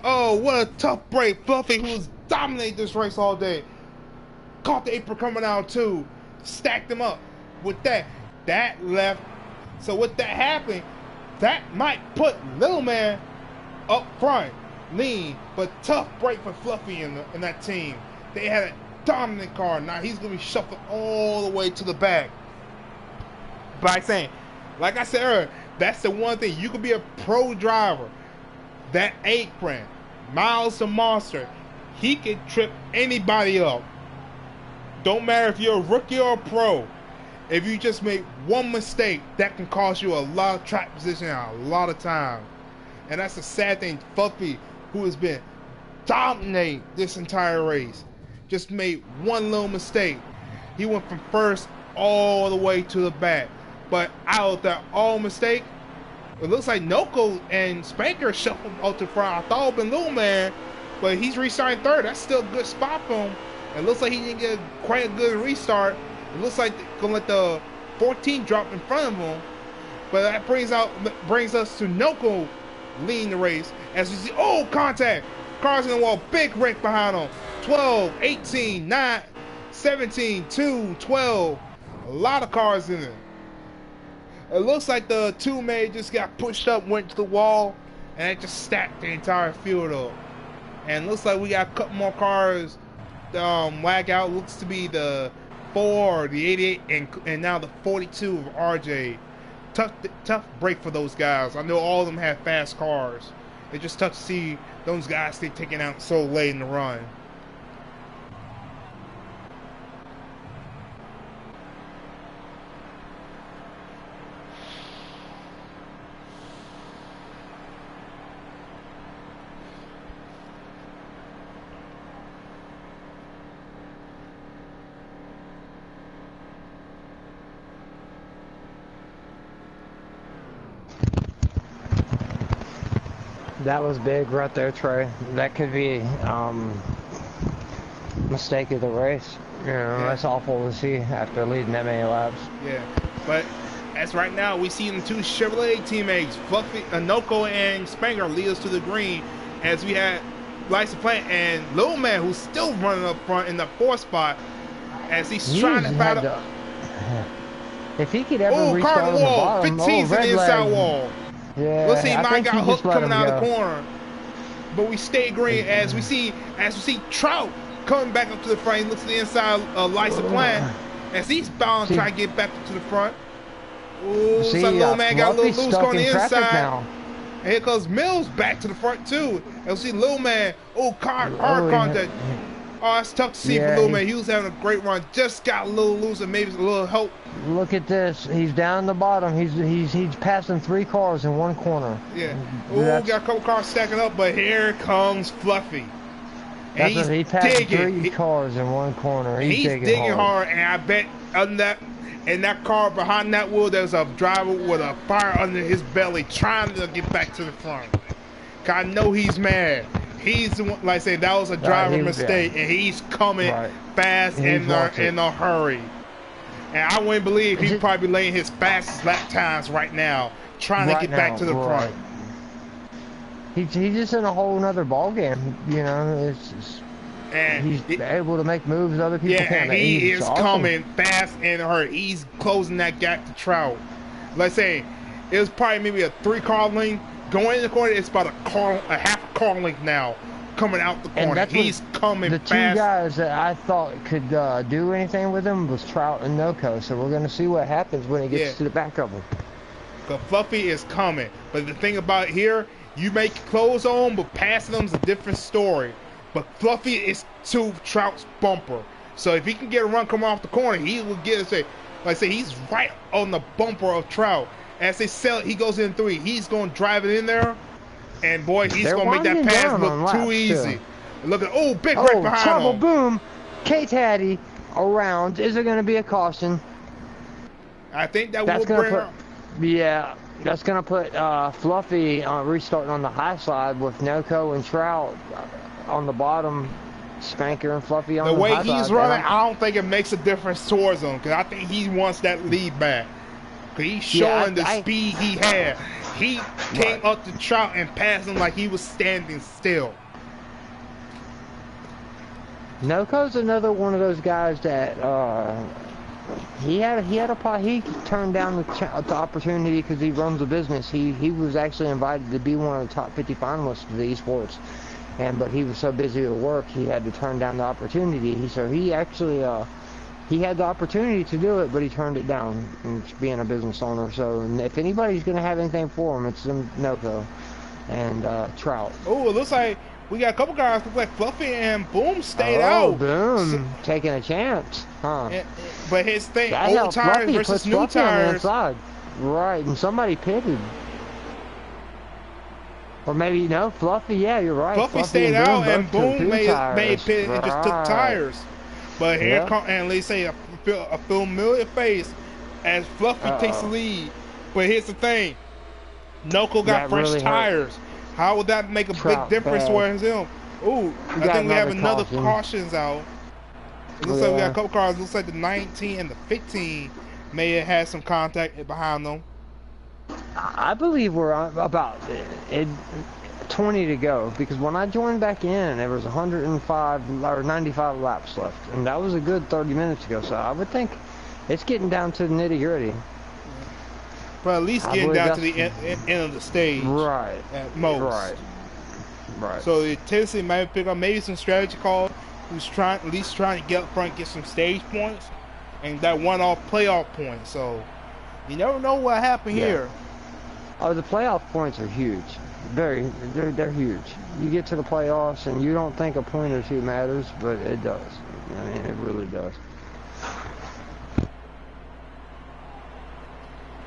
Oh, what a tough break. Fluffy, who's dominated this race all day, caught the apron coming out too. Stacked him up. With that left. So with that happening, that might put Little Man up front, lean, but tough break for Fluffy in that team. They had a dominant car. Now he's going to be shuffled all the way to the back. But I'm saying, like I said earlier, that's the one thing. You could be a pro driver. That apron, Miles the Monster, he can trip anybody up. Don't matter if you're a rookie or a pro. If you just make one mistake, that can cost you a lot of track position and a lot of time. And that's the sad thing. Fluffy, who has been dominating this entire race, just made one little mistake. He went from first all the way to the back. But out of that all mistake, it looks like Noko and Spanker shuffled out to front. I thought it would be Little Man, but he's restarting third. That's still a good spot for him. It looks like he didn't get quite a good restart. It looks like they're going to let the 14 drop in front of him. But that brings us to Noko leading the race. As we see, oh, contact. Cars in the wall, big wreck behind him. 12, 18, 9, 17, 2, 12. A lot of cars in it. It looks like the two man just got pushed up, went to the wall, and it just stacked the entire field up. And it looks like we got a couple more cars lag out. Looks to be the 4, the 88, and now the 42 of RJ. Tough break for those guys. I know all of them have fast cars. It's just tough to see those guys get taken out so late in the run. That was big right there, Trey. That could be mistake of the race. You know, yeah. That's awful to see after leading that many laps. Yeah, but as right now, we see the two Chevrolet teammates, Fluffy, Noko and Spanger, lead us to the green. As we had License Plant and Little Man, who's still running up front in the 4th spot, as he's trying to battle. If he could ever restart on the bottom, 15's in the inside wall. Yeah, let's see, Mike got hooked coming out of the corner, but we stay green as we see Trout coming back up to the front. He looks to the inside of License Plant as he's bound to try to get back to the front. Ooh, so Little Man got a little loose on the inside. Now. And here comes Mills back to the front too. And we see Little Man, hard contact. Oh, it's tough to see for Yeah, Little Man. He was having a great run. Just got a little loose and maybe a little help. look at this. He's down the bottom. He's passing 3 cars in one corner. Yeah. Oh, got a couple cars stacking up, but here comes Fluffy. And he's he passed digging. 3 cars in one corner. He's digging hard, and I bet in that car behind that wheel, there's a driver with a fire under his belly trying to get back to the front. Cause I know he's mad. He's the one, like I said, that was a driver mistake, and he's coming fast in a hurry. And I wouldn't believe he'd probably laying his fastest lap times right now, trying to get back to the front. He's just in a whole nother ball game, you know. And he's able to make moves other people can't. Yeah, he is coming fast and hurry. He's closing that gap to Trout. Let's say it was probably maybe a 3-car length. Going in the corner, it's about a half car length now coming out the corner. He's coming fast. The 2 guys that I thought could do anything with him was Trout and Noko. So we're going to see what happens when he gets to the back of him. Because Fluffy is coming. But the thing about here, you make close on, but passing them is a different story. But Fluffy is to Trout's bumper. So if he can get a run come off the corner, he will get like I say, he's right on the bumper of Trout. As they sell it, he goes in 3. He's going to drive it in there. And boy, he's going to make that pass look too easy. Look at, big wreck behind him. Boom. K-Taddy around. Is there going to be a caution? I think that will bring her. Yeah, that's going to put Fluffy restarting on the high side with Noko and Trout on the bottom. Spanker and Fluffy on the high side. The way he's running, I don't think it makes a difference towards him. Because I think he wants that lead back. Because he's showing the speed he had. He came up to Trout and passed him like he was standing still. Noko's another one of those guys that he turned down the opportunity because he runs a business. He was actually invited to be one of the top 50 finalists of the esports, but he was so busy at work he had to turn down the opportunity. He actually he had the opportunity to do it, but he turned it down, being a business owner. So if anybody's going to have anything for him, it's Noko and Trout. Oh, it looks like we got a couple guys. Look like Fluffy and Boom stayed out. Boom, taking a chance, huh? But his thing, old tires versus new tires. Right, and somebody pitted. Or maybe, Fluffy, yeah, you're right. Fluffy stayed out, and Boom made pit and just took tires. But here comes, and let's say a familiar face as Fluffy takes the lead. But here's the thing, Noko got fresh tires. How would that make a big difference towards him? Ooh, I think we have another cautions out. It looks like we got a couple cars. It looks like the 19 and the 15 may have had some contact behind them. I believe we're about 20 to go, because when I joined back in, there was 105 or 95 laps left, and that was a good 30 minutes ago. So I would think it's getting down to the nitty-gritty. But at least getting down to the end of the stage, right? At most, right. So the Tennessee might pick up maybe some strategy call. Who's at least trying to get up front, get some stage points, and that one-off playoff point. So you never know what happened here. Oh, the playoff points are huge. They're huge. You get to the playoffs and you don't think a point or two matters, but it does. I mean, it really does.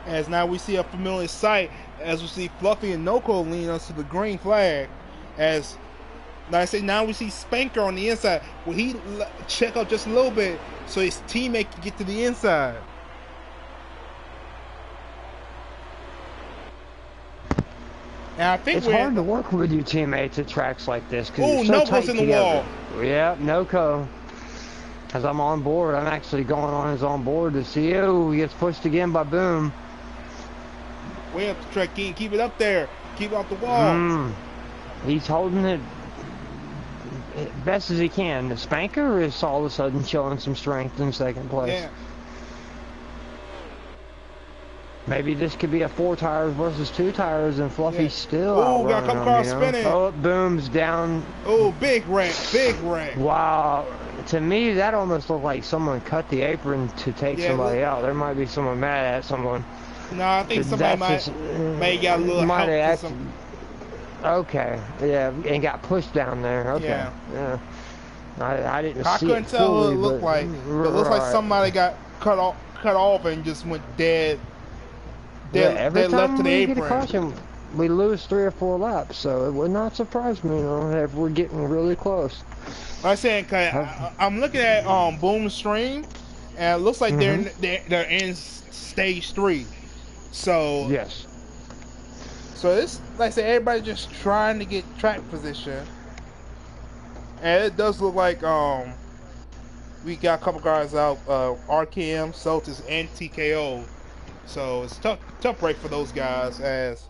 As now we see a familiar sight, as we see Fluffy and Noko lean us to the green flag. As like I say, now we see Spanker on the inside. Will he check up just a little bit so his teammate can get to the inside? And I think it's hard to work with your teammates at tracks like this. Oh, Noko's in the wall. Yeah, Noko. As I'm on board, I'm actually going on his on board to see. Oh, he gets pushed again by Boom. Way up the track, keep it up there. Keep it off the wall. He's holding it best as he can. The Spanker is all of a sudden showing some strength in second place. Yeah. Maybe this could be a 4 tires versus 2 tires, and Fluffy's still out. Oh, got a couple cars spinning. Oh, Boom's down. Oh, big wreck. Wow. To me, that almost looked like someone cut the apron to take somebody out. There might be someone mad at someone. No, I think somebody may got a little help. Okay, yeah, and got pushed down there. Okay, yeah. I didn't I see couldn't it tell who fully, it looked but like. It looks like somebody got cut off and just went dead. Yeah, every Dead left to time the we get a apron. caution, we lose 3 or 4 laps, so it would not surprise me, if we're getting really close. Like I said, I'm looking at Boom Stream, and it looks like they're in stage 3. So Yes. So it's like I said, everybody just trying to get track position, and it does look like we got a couple guys out, RKM, Celtics, and TKO. So it's tough break for those guys. As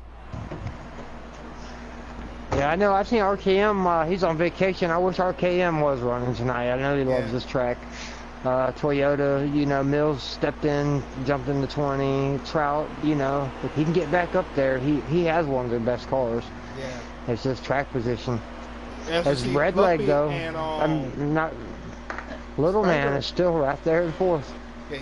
yeah, I know. I've seen RKM. He's on vacation. I wish RKM was running tonight. I know he loves this track. Toyota, Mills stepped in, jumped into 20. Trout, if he can get back up there, he has one of the best cars. Yeah. It's just track position. As Red Leg though, I'm not. Little man is still right there in 4th. Yeah,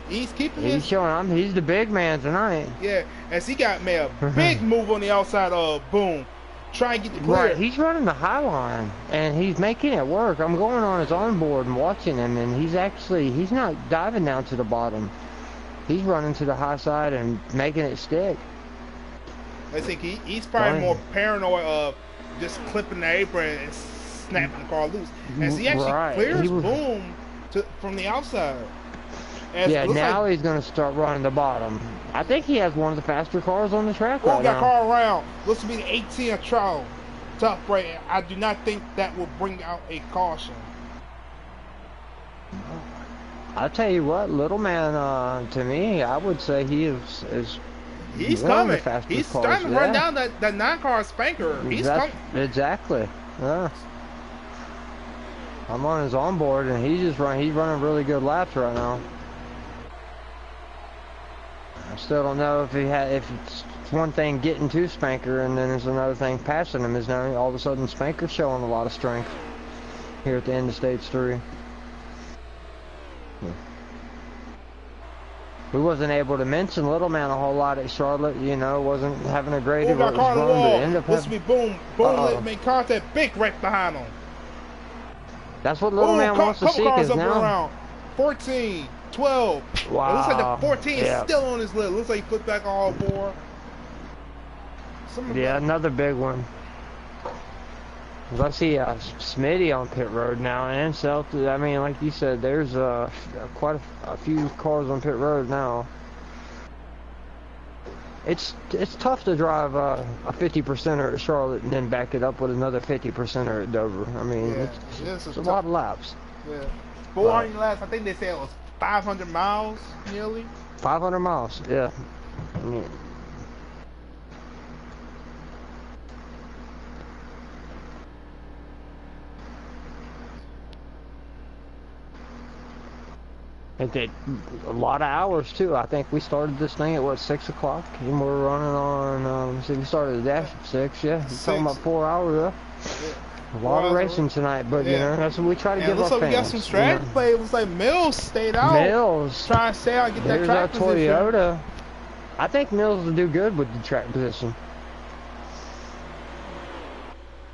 he's keeping He's showing he's the big man tonight. Yeah, as he made a big move on the outside of Boom. Try and get the clear. Right, he's running the high line, and he's making it work. I'm going on his onboard and watching him, and he's not diving down to the bottom. He's running to the high side and making it stick. I think he's probably more paranoid of just clipping the apron and snapping the car loose. As he actually clears Boom from the outside. Now he's going to start running the bottom. I think he has one of the faster cars on the track right now. Got car around. Looks to be the 18 of Trout. Tough break. I do not think that will bring out a caution. I'll tell you what, little man, to me, I would say he's coming. He's starting to run down that 9-car spanker. He's coming. Exactly. Yeah. I'm on his onboard, and he's running really good laps right now. I still don't know if it's one thing getting to Spanker, and then there's another thing passing him. Is now all of a sudden Spanker's showing a lot of strength here at the end of stage 3. We wasn't able to mention Little Man a whole lot at Charlotte. Wasn't having a great run, but ended up having... Boom made contact big right behind him. That's what Little Man wants to see, because now around 14. 12. Wow. It looks like the 14 is still on his list. Looks like he flipped back all 4. Another big one. I see Smitty on pit road now, and Celtics. I mean, like you said, there's quite a few cars on pit road now. It's tough to drive a 50%er at Charlotte and then back it up with another 50%er at Dover. I mean, it's a lot of laps. Yeah. 400 laps. I think they said it was 500 miles nearly. 500 miles, yeah. It did a lot of hours too. I think we started this thing at 6 o'clock, and we're running on. We started the dash at 6. Yeah, talking about 4 hours. Yeah. A lot of racing tonight, but that's what we try to give our fans. We got some strategy play. It was like Mills stayed out. Trying to stay out and get that track position. There's our Toyota. I think Mills will do good with the track position.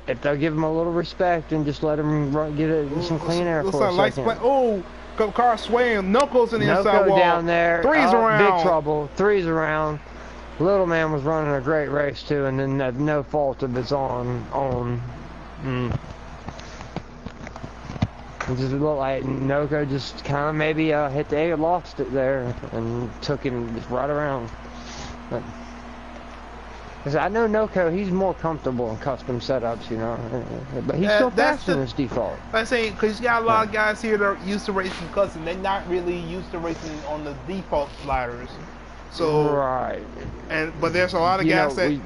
If they'll give him a little respect and just let him get some clean air for a second. Car swaying. Knuckles in the inside wall. Down there. Three's around. Big trouble. Three's around. Little man was running a great race too, and then had no fault of his own. It just looked like Noko just kind of maybe hit the air, lost it there, and took him just right around. But cause I know Noko, he's more comfortable in custom setups, but he's still passing his default. I'm saying, because you got a lot of guys here that are used to racing custom. They're not really used to racing on the default sliders. So but there's a lot of guys that.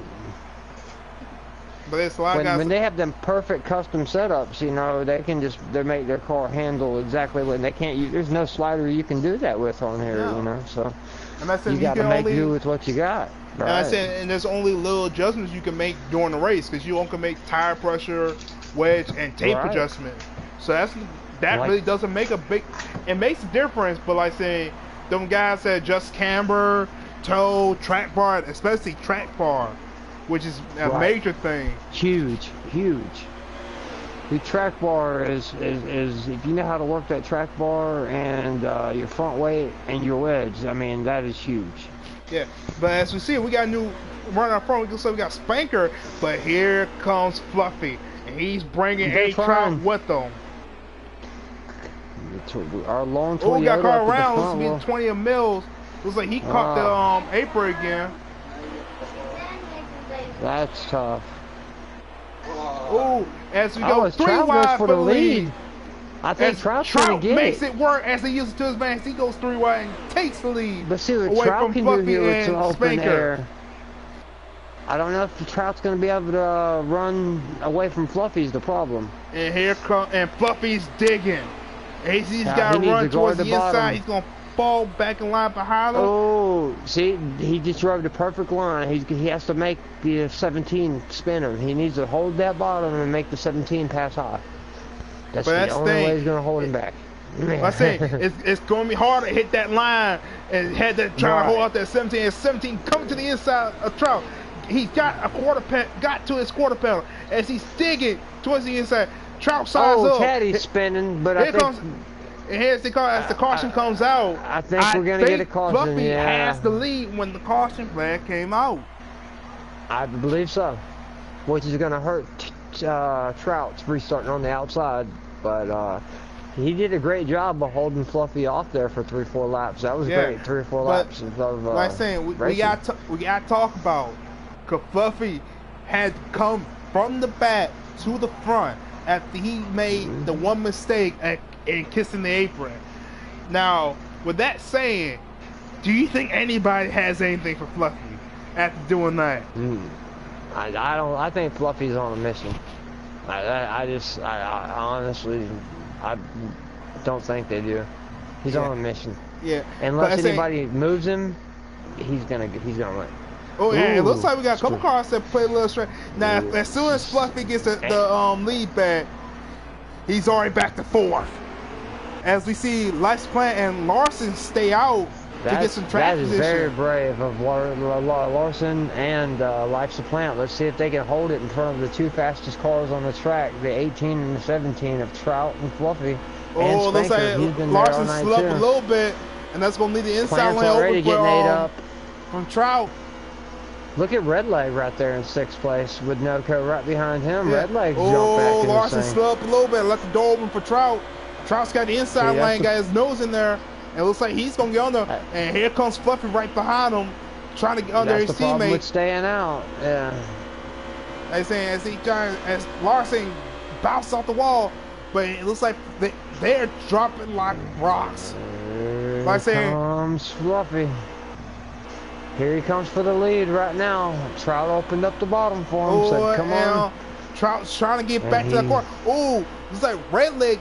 But there's a lot of guys when they have them perfect custom setups, they make their car handle exactly what they can't use. There's no slider you can do that with on here, So you got to make do with what you got. Right. And I said, and there's only little adjustments you can make during the race, because you can make tire pressure, wedge, and tape adjustment. So that really doesn't make a big. It makes a difference, but like saying, them guys that adjust camber, toe, track bar, especially track bar, which is a major thing. Huge. The track bar is if you know how to work that track bar and your front weight and your wedge, I mean, that is huge. Yeah, but as we see, we got a new runner up front. So we got Spanker, but here comes Fluffy, and he's bringing a Trout with him. Our long Toyota. Oh, got caught around. Let's be 20 of Mills. Looks like he caught the apron again. That's tough. Oh, as we go 3 wide for the lead. I think Trout's gonna get makes it work as he uses it to his advantage. He goes 3 wide and takes the lead. But see what away Trout from can Fluffy do here with some open Spanker. air. I don't know if the Trout's gonna be able to run away from Fluffy's the problem. And here comes Fluffy's digging. He's got to run towards the inside. He's gonna fall back in line behind him. Oh, see, he just drove the perfect line. He has to make the 17 spin him. He needs to hold that bottom and make the 17 pass high. That's the only way he's going to hold him back. I say it's going to be hard to hit that line and had that try to hold out that 17. And 17 coming to the inside of Trout. He's got to his quarter pedal as he's digging towards the inside. Trout sides up. Oh, Caddy's spinning, but I think. And here's the car as the caution comes out. I think we're gonna get a caution. Fluffy has the lead when the caution flag came out. I believe so, which is gonna hurt Trout's restarting on the outside. But he did a great job of holding Fluffy off there for 3-4 laps. That was great, 3 or 4 laps of. Like I'm saying, we got to talk about because Fluffy had come from the back to the front after he made the one mistake and kissing the apron. Now, with that saying, do you think anybody has anything for Fluffy after doing that? I don't. I think Fluffy's on a mission. I honestly, I don't think they do. He's on a mission. Yeah. Unless anybody moves him, he's gonna win. Oh yeah, it looks like we got a couple cars that play a little straight. Now, as soon as Fluffy gets the lead back, he's already back to 4th. As we see Life's Plant and Larson stay out to get some track position. That is very brave of Larson and Life's Plant. Let's see if they can hold it in front of the 2 fastest cars on the track, the 18 and the 17 of Trout and Fluffy. Oh, looks like Larson slipped a little bit, and that's going to leave the inside lane open from Trout. Look at Redleg right there in 6th place with Noco right behind him. Yeah. Redleg jumped back in Larson slipped a little bit, left the door open for Trout. Trout's got the inside lane, got his nose in there, and it looks like he's going to get under. And here comes Fluffy right behind him, trying to get under his teammate. That's the problem with staying out, yeah. As Larson bounced off the wall, but it looks like they're dropping like rocks. Here comes Fluffy. Here he comes for the lead right now. Trout opened up the bottom for him, said, come on. Trout's trying to get back to the corner. Oh, looks like Redleg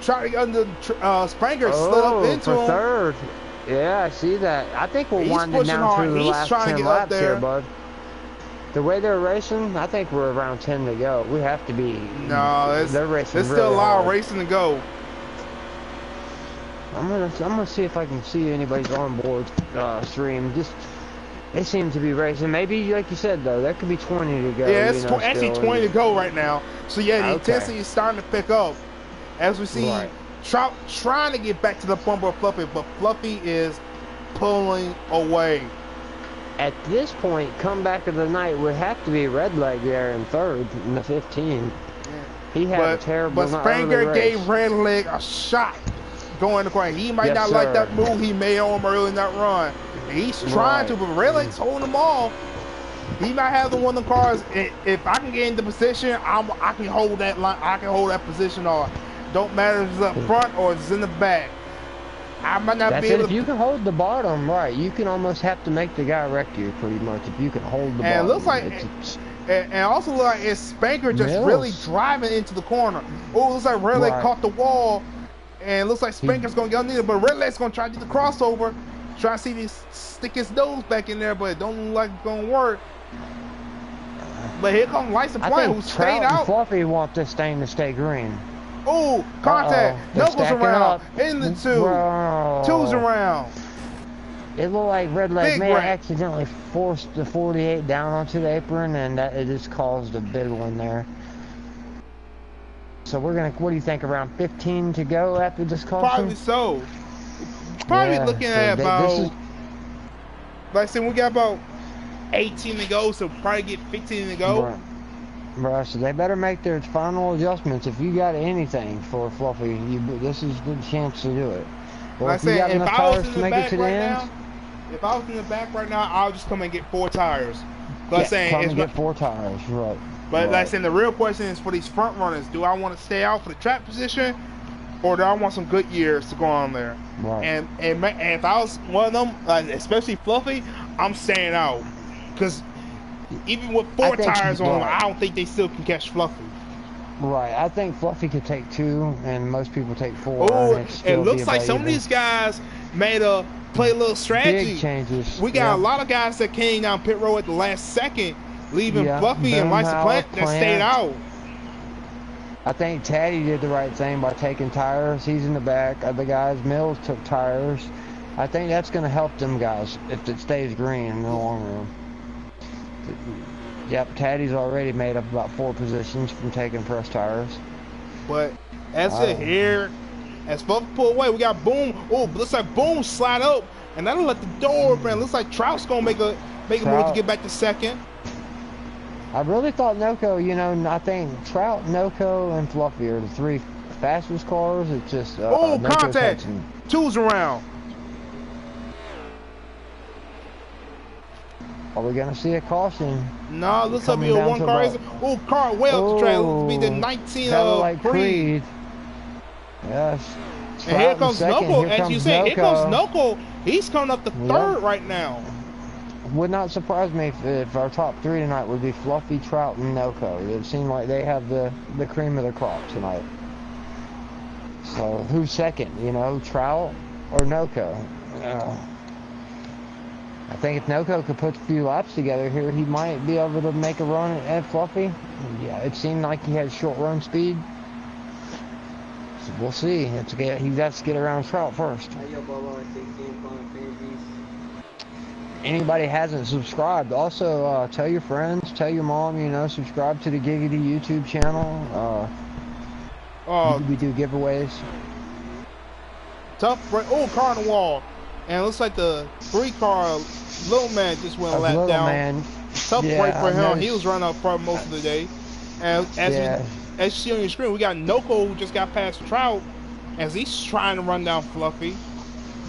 trying to get under Spanker, slid up into him. 3rd. Yeah, I see that. I think we're winding down through the last 10 laps here, bud. The way they're racing, I think we're around 10 to go. We have to be. No, they're racing. There's still a lot of racing to go. I'm gonna see if I can see anybody's onboard stream. They seem to be racing. Maybe, like you said, though, there could be 20 to go. Yeah, it's actually 20 to go right now. So yeah, the intensity is starting to pick up. As we see, Trout trying to get back to the bumper of Fluffy, but Fluffy is pulling away. At this point, comeback of the night would have to be Redleg there in 3rd in the 15. Yeah. He had a terrible But Spanker gave Redleg a shot going the corner. He might not like that move he made on him early in that run. He's trying to, but Redleg's holding him off. He might have the one of the cars. If I can get into position, I can hold that line. I can hold that position on. Don't matter if it's up front or it's in the back. I might not be able to. If you can hold the bottom, right, you can almost have to make the guy wreck you pretty much if you can hold the bottom. And it looks like, and also looks like it's Spanker just really driving into the corner. Oh, it looks like Redleg caught the wall, and it looks like Spanker's going to get underneath it, but Redleg's going to try to do the crossover, try to see if he stick his nose back in there, but it don't look like it's going to work. But here comes License Plate, who stayed out. Fluffy want this thing to stay green. Oh, contact. Knuckles around. In the 2. Two's around. It looked like Redleg may have accidentally forced the 48 down onto the apron, and it just caused a big one there. So we're gonna. What do you think? Around 15 to go after this caution? Probably so. Probably Yeah, looking so at about. this is, Like I said, we got about 18 to go, so probably get 15 to go. Bruh, so they better make their final adjustments. If you got anything for Fluffy, this is a good chance to do it. Well, Like if you got enough tires to make it to the end, if I was in the back right now, I'll just come and get 4 tires. come and get 4 tires, right? But like I said, the real question is for these front runners: do I want to stay out for the track position, or do I want some good years to go on there? Right. And if I was one of them, like especially Fluffy, I'm staying out because even with 4 tires on them, I don't think they still can catch Fluffy. Right. I think Fluffy could take 2, and most people take 4. Oh, and it looks like some of these guys made a play a little strategy. Big changes. We got a lot of guys that came down pit road at the last second, leaving Fluffy and Liza Plant that stayed out. I think Taddy did the right thing by taking tires. He's in the back. Other guys, Mills took tires. I think that's going to help them guys if it stays green in the long run. Yep, Taddy's already made up about 4 positions from taking press tires. But as it here, as Fluffy pull away, we got Boom. Oh, looks like Boom slide up, and that'll let the door open. Looks like Trout's going to make a move to get back to second. I really thought Noco, you know, I think Trout, Noco, and Fluffy are the 3 fastest cars. It's just contact. 2's around. Are we gonna see a caution? No, looks like be a 1 car. Car way up the track. Looks to be the 19 of Creed. Yes. And here comes Noco. As you said, here comes Noco. He's coming up the 3rd right now. Would not surprise me if our top 3 tonight would be Fluffy, Trout, and Noco. It seemed like they have the cream of the crop tonight. So who's second? You know, Trout or Noco? I think if Noco could put a few laps together here, he might be able to make a run at Fluffy. Yeah, it seemed like he had short run speed. So we'll see. He has to get around Trout first. Anybody hasn't subscribed, also tell your friends, tell your mom, you know, subscribe to the Giggity YouTube channel. We do giveaways. Tough break. Oh, car on the wall. And it looks like the 3 car, Little Man just went a lap down. Tough break for him. He was running up front most of the day. And as you see on your screen, we got Noco who just got past Trout as he's trying to run down Fluffy.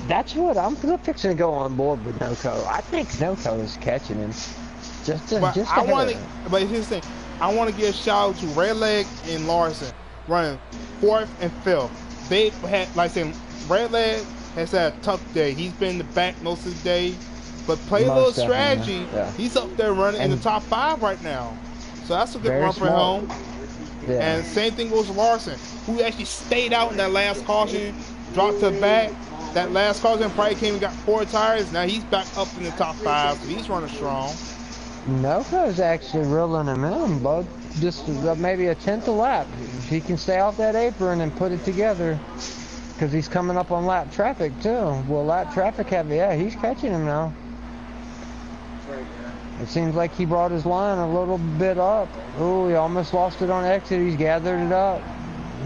That's what I'm fixing to go on board with Noco. I think Noco is catching him. But here's the thing. I want to give a shout out to Redleg and Larson running 4th and 5th. They had, like I said, Redleg has had a tough day. He's been in the back most of the day, but play a little strategy. Yeah. He's up there running in the top 5 right now. So that's a good run for him. Yeah. And same thing goes to Larson, who actually stayed out in that last caution, dropped to the back. That last caution probably came and got 4 tires. Now he's back up in the top 5, so he's running strong. Noco's actually reeling him in, bud. Just maybe a 10th a lap. If he can stay off that apron and put it together, because he's coming up on lap traffic too. Well, lap traffic he's catching him now. It seems like he brought his line a little bit up. Oh, he almost lost it on exit. He's gathered it up.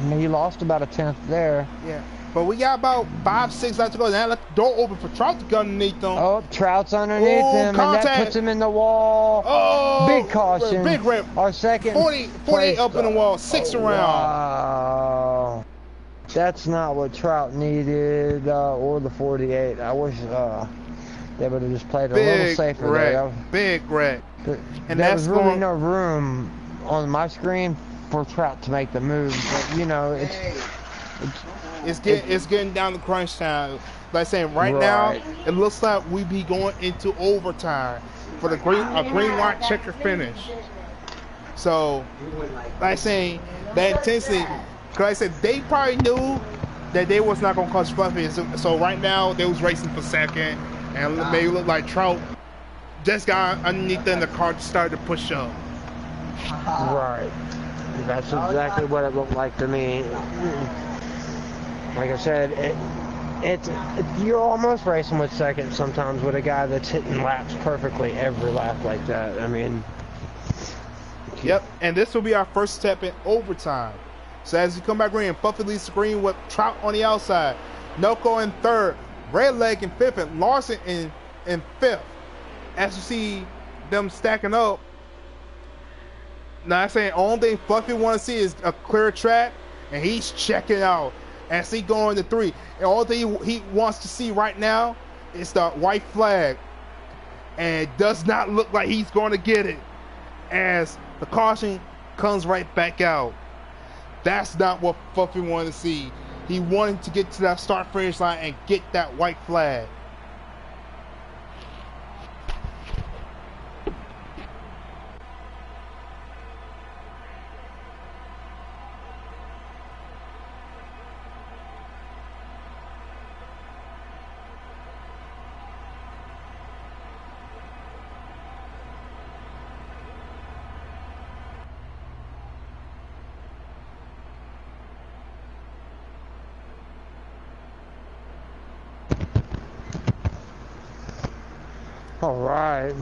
He lost about a 10th there. Yeah. But we got about 5-6 laps to go. Now let the door open for Trout to go underneath them. Oh, Trout's underneath him, contact. And that puts him in the wall. Oh, big caution. Big rip. Our second 48 up in the wall, 6 around. Wow. That's not what Trout needed, or the 48. I wish they would have just played a little safer there. Big wreck. And there was really no room on my screen for Trout to make the move. But, you know, it's getting down to crunch time. Like I saying, right now, it looks like we be going into overtime for the green white checker finish. So, like I saying, that intensity, because I said they probably knew that they was not gonna catch Fluffy. So right now they was racing for second, and it may look like Trout just got underneath them, and the car started to push up. Right. That's exactly what it looked like to me. Like I said, you're almost racing with second sometimes with a guy that's hitting laps perfectly every lap like that. I mean, yep. And this will be our first step in overtime. So as you come back green, Fluffy leads the green with Trout on the outside. Noko in third, Redleg in fifth, and Larson in fifth. As you see them stacking up. Now I'm saying only thing Fluffy want to see is a clear track, and he's checking out as he going to 3. And all thing he wants to see right now is the white flag, and it does not look like he's going to get it as the caution comes right back out. That's not what Fluffy wanted to see. He wanted to get to that start finish line and get that white flag. All right,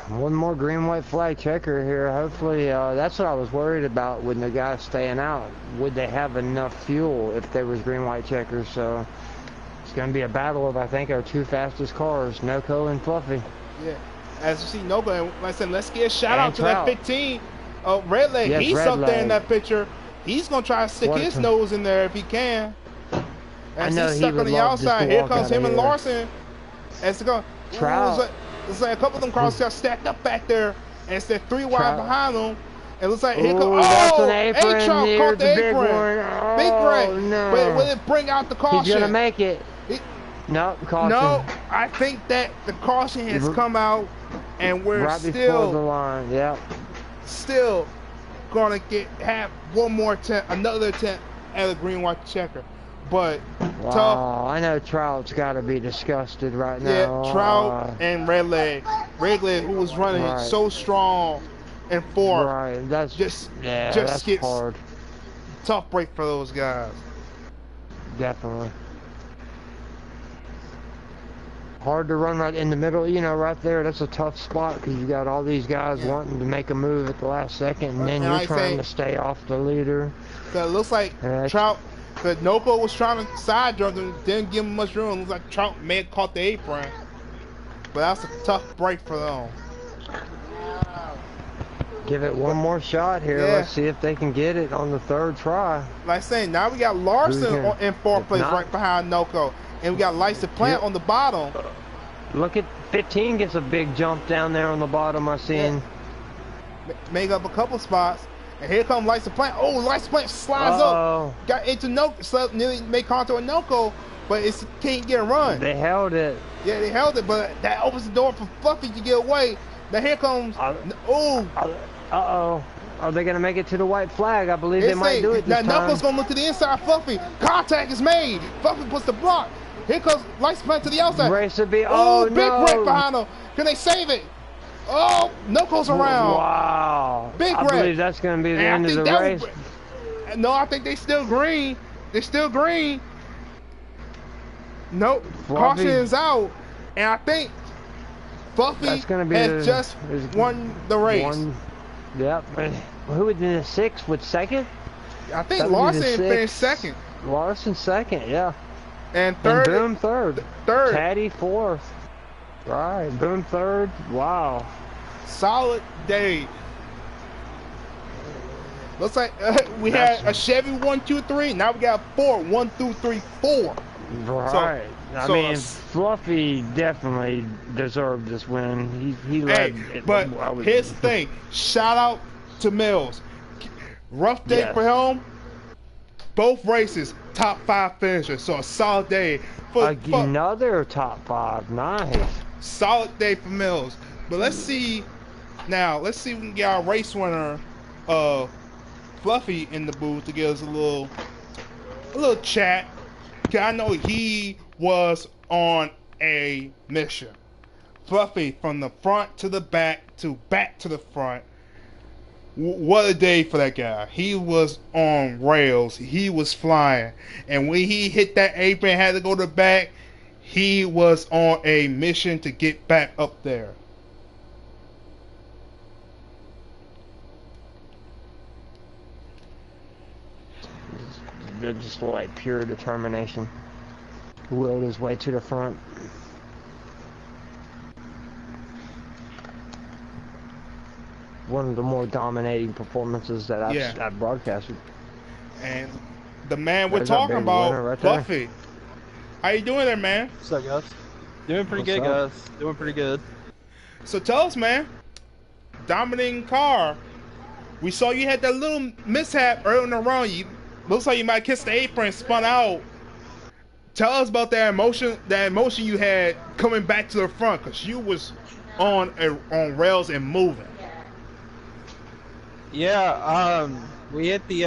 one more green white flag checker here. Hopefully that's what I was worried about when the guys staying out. Would they have enough fuel if there was green white checkers? So it's going to be a battle of, I think, our 2 fastest cars, Noko and Fluffy. Yeah, as you see Noko, and like I said, let's get a shout out to that 15 Redleg. Yes, he's up there in that picture. He's going to try to stick his nose in there if he can. As he's stuck on the outside, here comes him and Larson. As to go, Trout. Looks like a couple of them cars got stacked up back there, and it's that 3 wide behind them. It looks like here comes A-Trout caught the apron. Big Ray. No. But will it bring out the caution? He's gonna make it. No, caution. No, I think that the caution has come out, and we're right still before the line. Yep. Still gonna have one more attempt, another attempt at a green white checker. But wow, tough. I know Trout's got to be disgusted right now. Yeah, Trout and Redleg, who was running so strong and fourth. Right, that's just that's gets hard. Tough break for those guys. Definitely. Hard to run right in the middle, you know, right there. That's a tough spot because you got all these guys wanting to make a move at the last second, and then you're trying to stay off the leader. It looks like Trout. Because Noko was trying to side jump him, didn't give him much room. Looks like Trout may have caught the apron. But that's a tough break for them. Give it one more shot here. Yeah. Let's see if they can get it on the 3rd try. Like I say, now we got Larson in 4th place right behind Noko. And we got Lights of Plant on the bottom. Look at 15 gets a big jump down there on the bottom, I seen. Yeah. Make up a couple spots. And here comes Lights of Plant. Oh, Lights of Plant slides up. Got into Noko, nearly made contact with Noko, but it can't get a run. They held it. Yeah, they held it, but that opens the door for Fluffy to get away. Now here comes. Uh-oh. Are they going to make it to the white flag? I believe they might do it this time. Now Knuckles going to look to the inside. Fluffy. Contact is made. Fluffy puts the block. Here comes Lights of Plant to the outside. Race to be. Big wreck behind them. Can they save it? Oh, Knuckles around. Wow. Big I believe that's going to be the end of the race. No, I think they still green. They're still green. Nope. Caution is out. And I think Fluffy has just won the race. Yep. Who would be the 6th with 2nd? I think Larson finished 2nd. Larson 2nd, yeah. And 3rd. And Boom 3rd. Caddy 4th. Right. Boom 3rd. Wow. Solid day. Looks like we had a Chevy 1, 2, 3. Now we got 4. 1, 2, 3, 4. Right. I mean, Fluffy definitely deserved this win. He led. But here's the thing. Shout out to Mills. Rough day for him. Both races, top 5 finishers. So a solid day. Another top 5. Nice. Solid day for Mills. But let's see. Now, let's see if we can get our race winner, Fluffy, in the booth to give us a little chat. I know he was on a mission. Fluffy, from the front to the back to the front. What a day for that guy. He was on rails. He was flying. And when he hit that apron and had to go to the back, he was on a mission to get back up there. just like pure determination. Willed his way to the front. One of the more dominating performances that I've broadcasted. And the man we're There's our talking big about, winner right there. Buffy. How you doing there, man? What's up, guys? Doing pretty good, guys. Doing pretty good. So tell us, man. Dominating car. We saw you had that little mishap early in the run. You looks like you might kiss the apron and spun out. Tell us about that emotion you had coming back to the front, because you was on rails and moving. Yeah, we hit the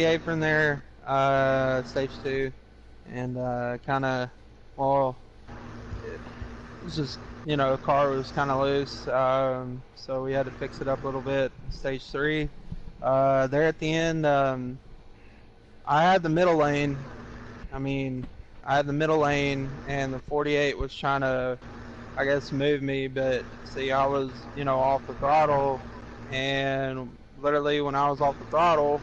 apron there, stage 2, and kind of, well, it was just, you know, the car was kind of loose, so we had to fix it up a little bit. Stage 3, there at the end, I had the middle lane. I had the middle lane, and the 48 was trying to, I guess, move me, but see, I was, you know, off the throttle, and literally when I was off the throttle,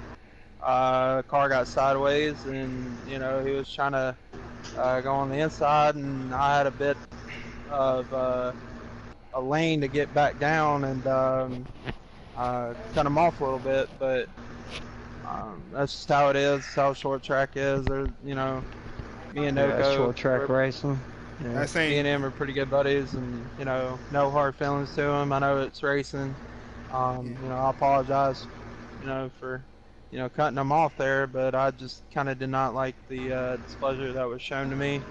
the car got sideways, and, you know, he was trying to go on the inside, and I had a bit of a lane to get back down and cut him off a little bit, but that's just how it is, how short track is. There's, you know, me and Noko, short track racing. Yeah, me and him are pretty good buddies, and, you know, no hard feelings to him. I know it's racing. You know, I apologize, you know, for, you know, cutting him off there, but I just kind of did not like the displeasure that was shown to me,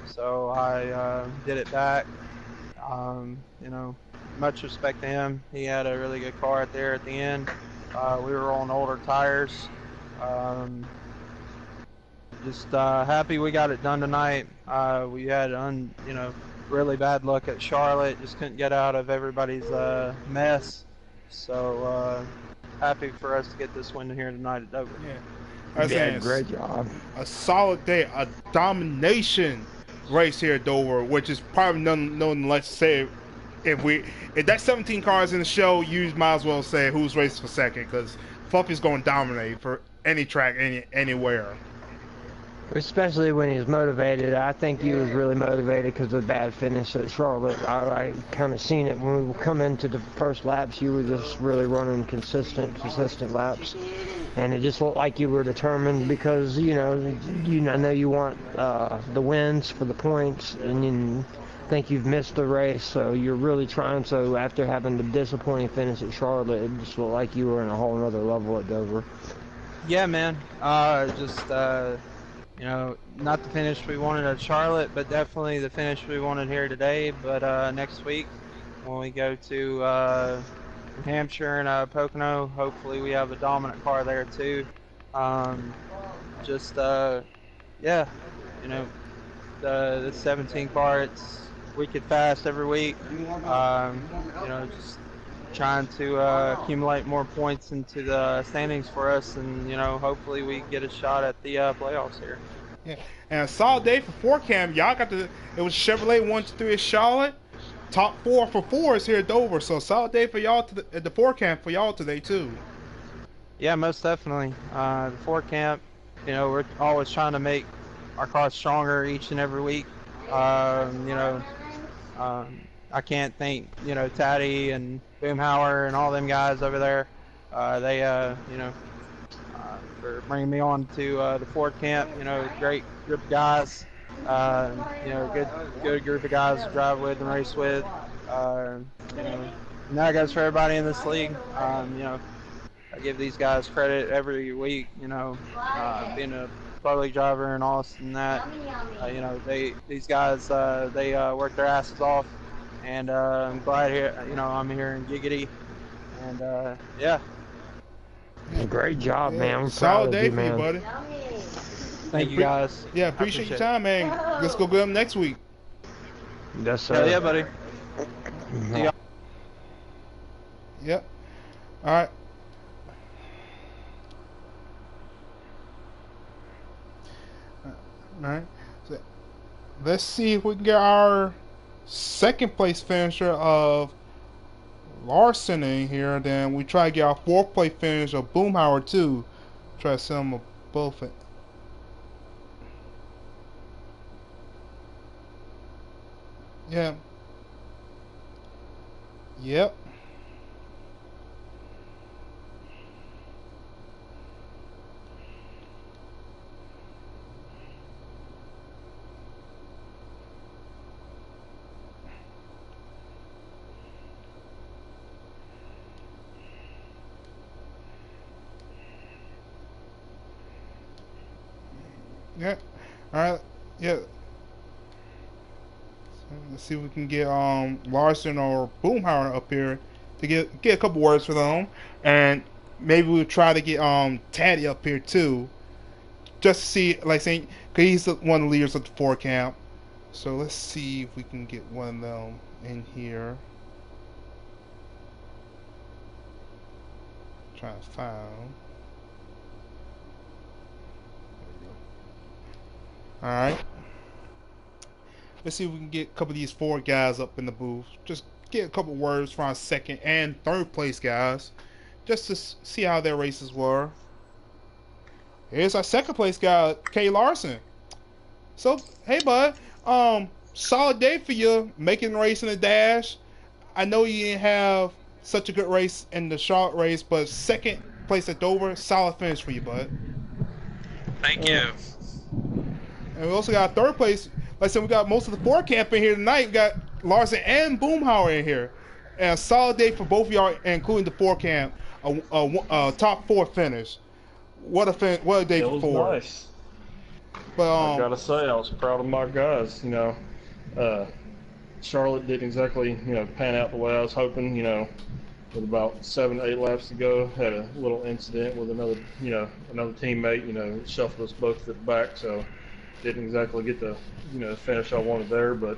so I did it back. You know, much respect to him. He had a really good car out there at the end. We were on older tires. Just happy we got it done tonight. We had, you know, really bad luck at Charlotte. Just couldn't get out of everybody's mess. So happy for us to get this win here tonight at Dover. Yeah, great job. A solid day, a domination race here at Dover, which is probably none less to say. If that's 17 cars in the show, you might as well say who's racing for second, because Fluffy's going to dominate for any track, anywhere. Especially when he's motivated. I think he was really motivated because of the bad finish at Charlotte. I kind of seen it when we come into the first laps. You were just really running consistent laps, and it just looked like you were determined because I know you want the wins for the points, and you think you've missed the race, so you're really trying. So after having the disappointing finish at Charlotte, it just looked like you were in a whole other level at Dover. Yeah, man. You know, not the finish we wanted at Charlotte, but definitely the finish we wanted here today. But next week, when we go to New Hampshire and Pocono, hopefully we have a dominant car there too. Yeah, you know, the 17 car, it's wicked fast every week. You know, just trying to accumulate more points into the standings for us, and, you know, hopefully we get a shot at the playoffs here. Yeah, and a solid day for 4Cam. Y'all got it was Chevrolet 1, 2, 3 at Charlotte, top 4 for 4s here at Dover. So solid day for y'all at the 4Cam for y'all today too. Yeah, most definitely. The 4Camp, you know, we're always trying to make our cars stronger each and every week. You know, I can't thank, you know, Taddy and Boomhauer and all them guys over there. They, you know, for bringing me on to the Ford camp. You know, great group of guys. You know, good group of guys to drive with and race with. You know, and that goes for everybody in this league. You know, I give these guys credit every week. You know, being a pro league driver and all this and that. You know, these guys they work their asses off. And I'm glad here, you know, I'm here in Giggity, and yeah. Great job, man. I'm solid day for you, buddy. Thank you, guys. Yeah, appreciate your time, man. Let's go get them next week. Yes, sir. Yeah, buddy. Yeah. Yep. All right. All right. So, let's see if we can get our second place finisher of Larson in here. Then we try to get our fourth place finisher of Boomhauer too. Try to send them both Yeah. Yep. Yeah. All right. Yeah. Let's see if we can get Larson or Boomhauer up here to get a couple words for them, and maybe we'll try to get Taddy up here too, just to see, like saying, cause he's one of the leaders of the four camp. So let's see if we can get one of them in here. Trying to find. All right. Let's see if we can get a couple of these four guys up in the booth. Just get a couple words from our second and third place guys, just to see how their races were. Here's our second place guy, Kay Larson. So, hey bud, solid day for you, making the race in the dash. I know you didn't have such a good race in the short race, but second place at Dover, solid finish for you, bud. Thank you. And we also got third place. Like I said, we got most of the four camp in here tonight. We got Larson and Boomhauer in here. And a solid day for both of y'all, including the four camp. A top four finish. What a day It for was Ford. nice. But I gotta say, I was proud of my guys. Charlotte didn't exactly, pan out the way I was hoping. With about 7 to 8 laps to go, had a little incident with another teammate. Shuffled us both to the back, so didn't exactly get the, finish I wanted there. But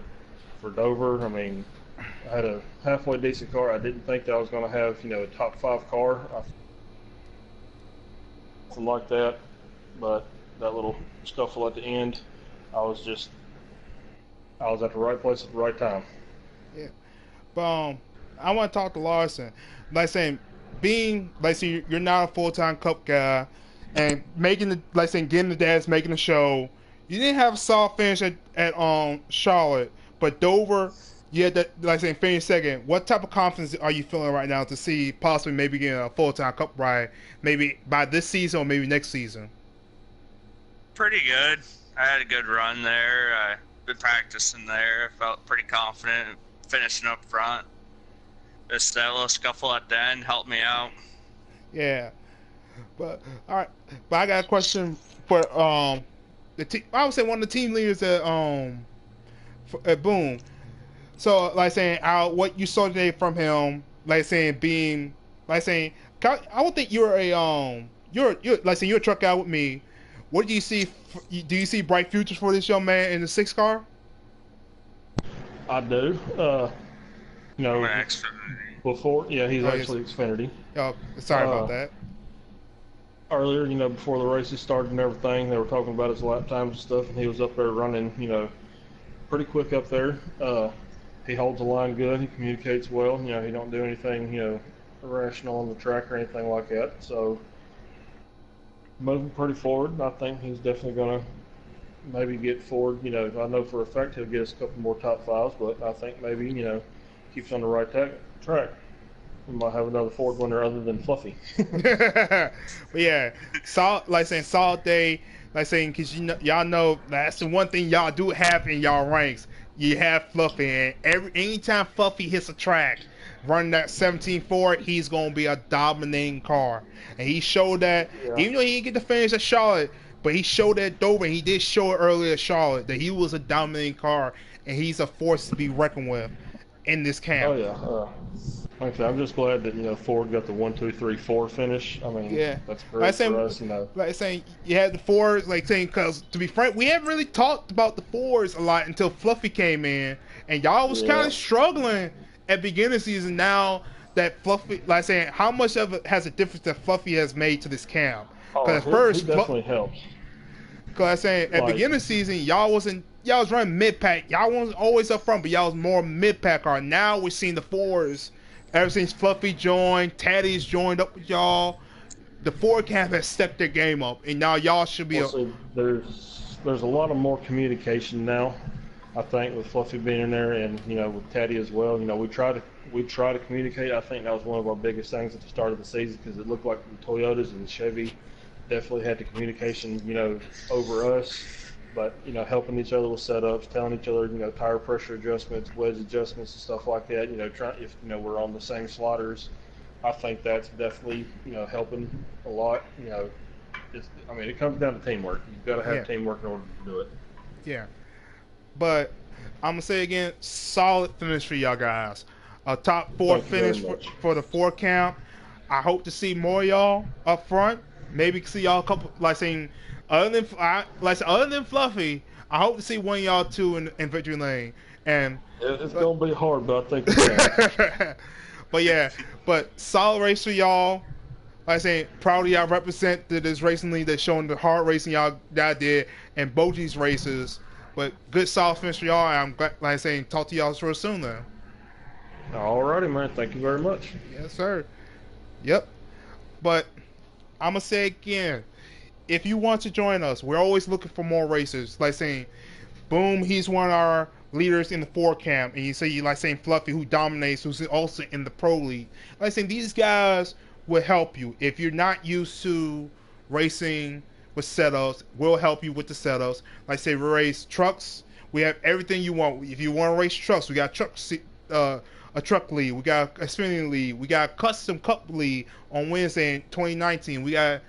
for Dover, I mean, I had a halfway decent car. I didn't think that I was going to have, a top 5 car. Something like that, but that little scuffle at the end, I was at the right place at the right time. yeah. But I want to talk to Larson. Like saying, you're not a full-time Cup guy, and getting the dash, making the show. You didn't have a solid finish at Charlotte, but Dover, you had that finish second. What type of confidence are you feeling right now to see possibly maybe getting a full-time Cup ride, maybe by this season or maybe next season? Pretty good. I had a good run there. Good practicing there. I felt pretty confident finishing up front. Just that little scuffle at the end helped me out. Yeah, but all right. But I got a question for the team. I would say one of the team leaders at Boom. So what you saw today from him, I would think you're you're a truck guy with me. What do you see? Do you see bright futures for this young man in the 6 car? I do. Before, he's actually Xfinity. Oh, sorry about that. Earlier, before the races started and everything, they were talking about his lap times and stuff, and he was up there running, pretty quick up there. He holds the line good. He communicates well. He don't do anything, irrational on the track or anything like that. So, moving pretty forward. I think he's definitely going to maybe get forward. I know for a fact he'll get us a couple more top 5s, but I think maybe, keeps on the right track. We might have another Ford winner other than Fluffy. But yeah, solid day. Because y'all know that's the one thing y'all do have in y'all ranks. You have Fluffy, and anytime Fluffy hits a track, running that 17 Ford, he's gonna be a dominating car, and he showed that. Yeah. Even though he didn't get the finish at Charlotte, but he showed at Dover. And he did show it earlier at Charlotte that he was a dominating car, and he's a force to be reckoned with in this camp. Oh yeah. Like I said, I'm just glad that Ford got the 1, 2, 3, 4 finish. I mean, that's great for us. Like saying you had the Fords, because to be frank, we haven't really talked about the Fords a lot until Fluffy came in, and y'all was kind of struggling at beginning of the season. Now that Fluffy, how much of it has a difference that Fluffy has made to this camp? Because at first, he definitely helps. Because at beginning of the season, y'all was running mid pack. Y'all wasn't always up front, but y'all was more mid pack car. Now we're seeing the Fords. Ever since Fluffy joined, Taddy's joined up with y'all. The Ford camp has stepped their game up, and now y'all should be. There's a lot of more communication now. I think with Fluffy being in there, and with Teddy as well, we try to communicate. I think that was one of our biggest things at the start of the season because it looked like the Toyotas and the Chevy definitely had the communication, over us. But helping each other with setups, telling each other, tire pressure adjustments, wedge adjustments, and stuff like that. Trying if we're on the same slotters. I think that's definitely helping a lot. It comes down to teamwork. You've got to have Yeah, teamwork in order to do it. yeah. But I'm gonna say again, solid finish for y'all guys. A top four Thank you very finish much. for the 4 camp. I hope to see more of y'all up front. Maybe see y'all a couple, other than Fluffy. I hope to see one of y'all two in victory lane. And It's gonna be hard, but I think we can. but yeah, but solid race for y'all. Like I say, proud of y'all represent this racing league that's showing the hard racing y'all did in both these races. But good solid finish for y'all. And I'm glad, like I say, talk to y'all real soon then. Alrighty, man. Thank you very much. Yes, sir. Yep. But I'm gonna say again, if you want to join us, we're always looking for more racers. Like saying, Boom, he's one of our leaders in the 4 camp, and you like saying Fluffy, who dominates, who's also in the pro league. Like saying, these guys will help you if you're not used to racing with setups. We'll help you with the setups. Like say, we race trucks. We have everything you want. If you want to race trucks, we got a truck league. We got a Xfinity league. We got a custom cup league on Wednesday in 2019. We got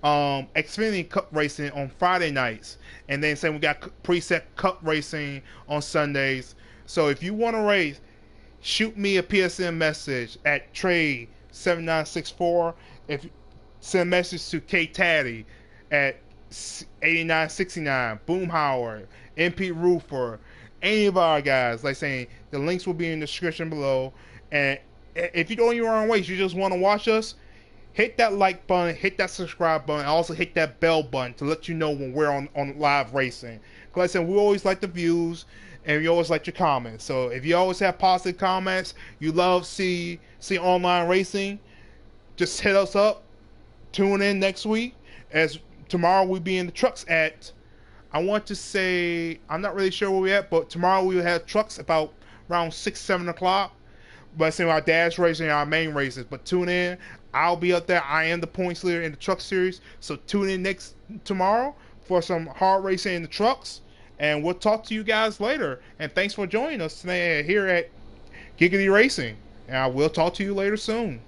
Xfinity Cup racing on Friday nights, and then saying we got preset Cup racing on Sundays. So if you want to race, shoot me a PSN message at trade7964. If send a message to K Taddy at 8969, Boom Howard, MP Roofer, any of our guys. Like saying, the links will be in the description below. And if you don't your own race, you just want to watch us, hit that like button, hit that subscribe button, and also hit that bell button to let you know when we're on live racing. Because like I said, we always like the views, and we always like your comments. So if you always have positive comments, you love see online racing, just hit us up. Tune in next week, as tomorrow we'll be in the trucks at, I want to say, I'm not really sure where we're at, but tomorrow we will have trucks about around 6-7 o'clock. But saying our dash racing and our main races. But tune in. I'll be up there. I am the points leader in the truck series. So tune in tomorrow for some hard racing in the trucks. And we'll talk to you guys later. And thanks for joining us today here at Giggity Racing. And I will talk to you later soon.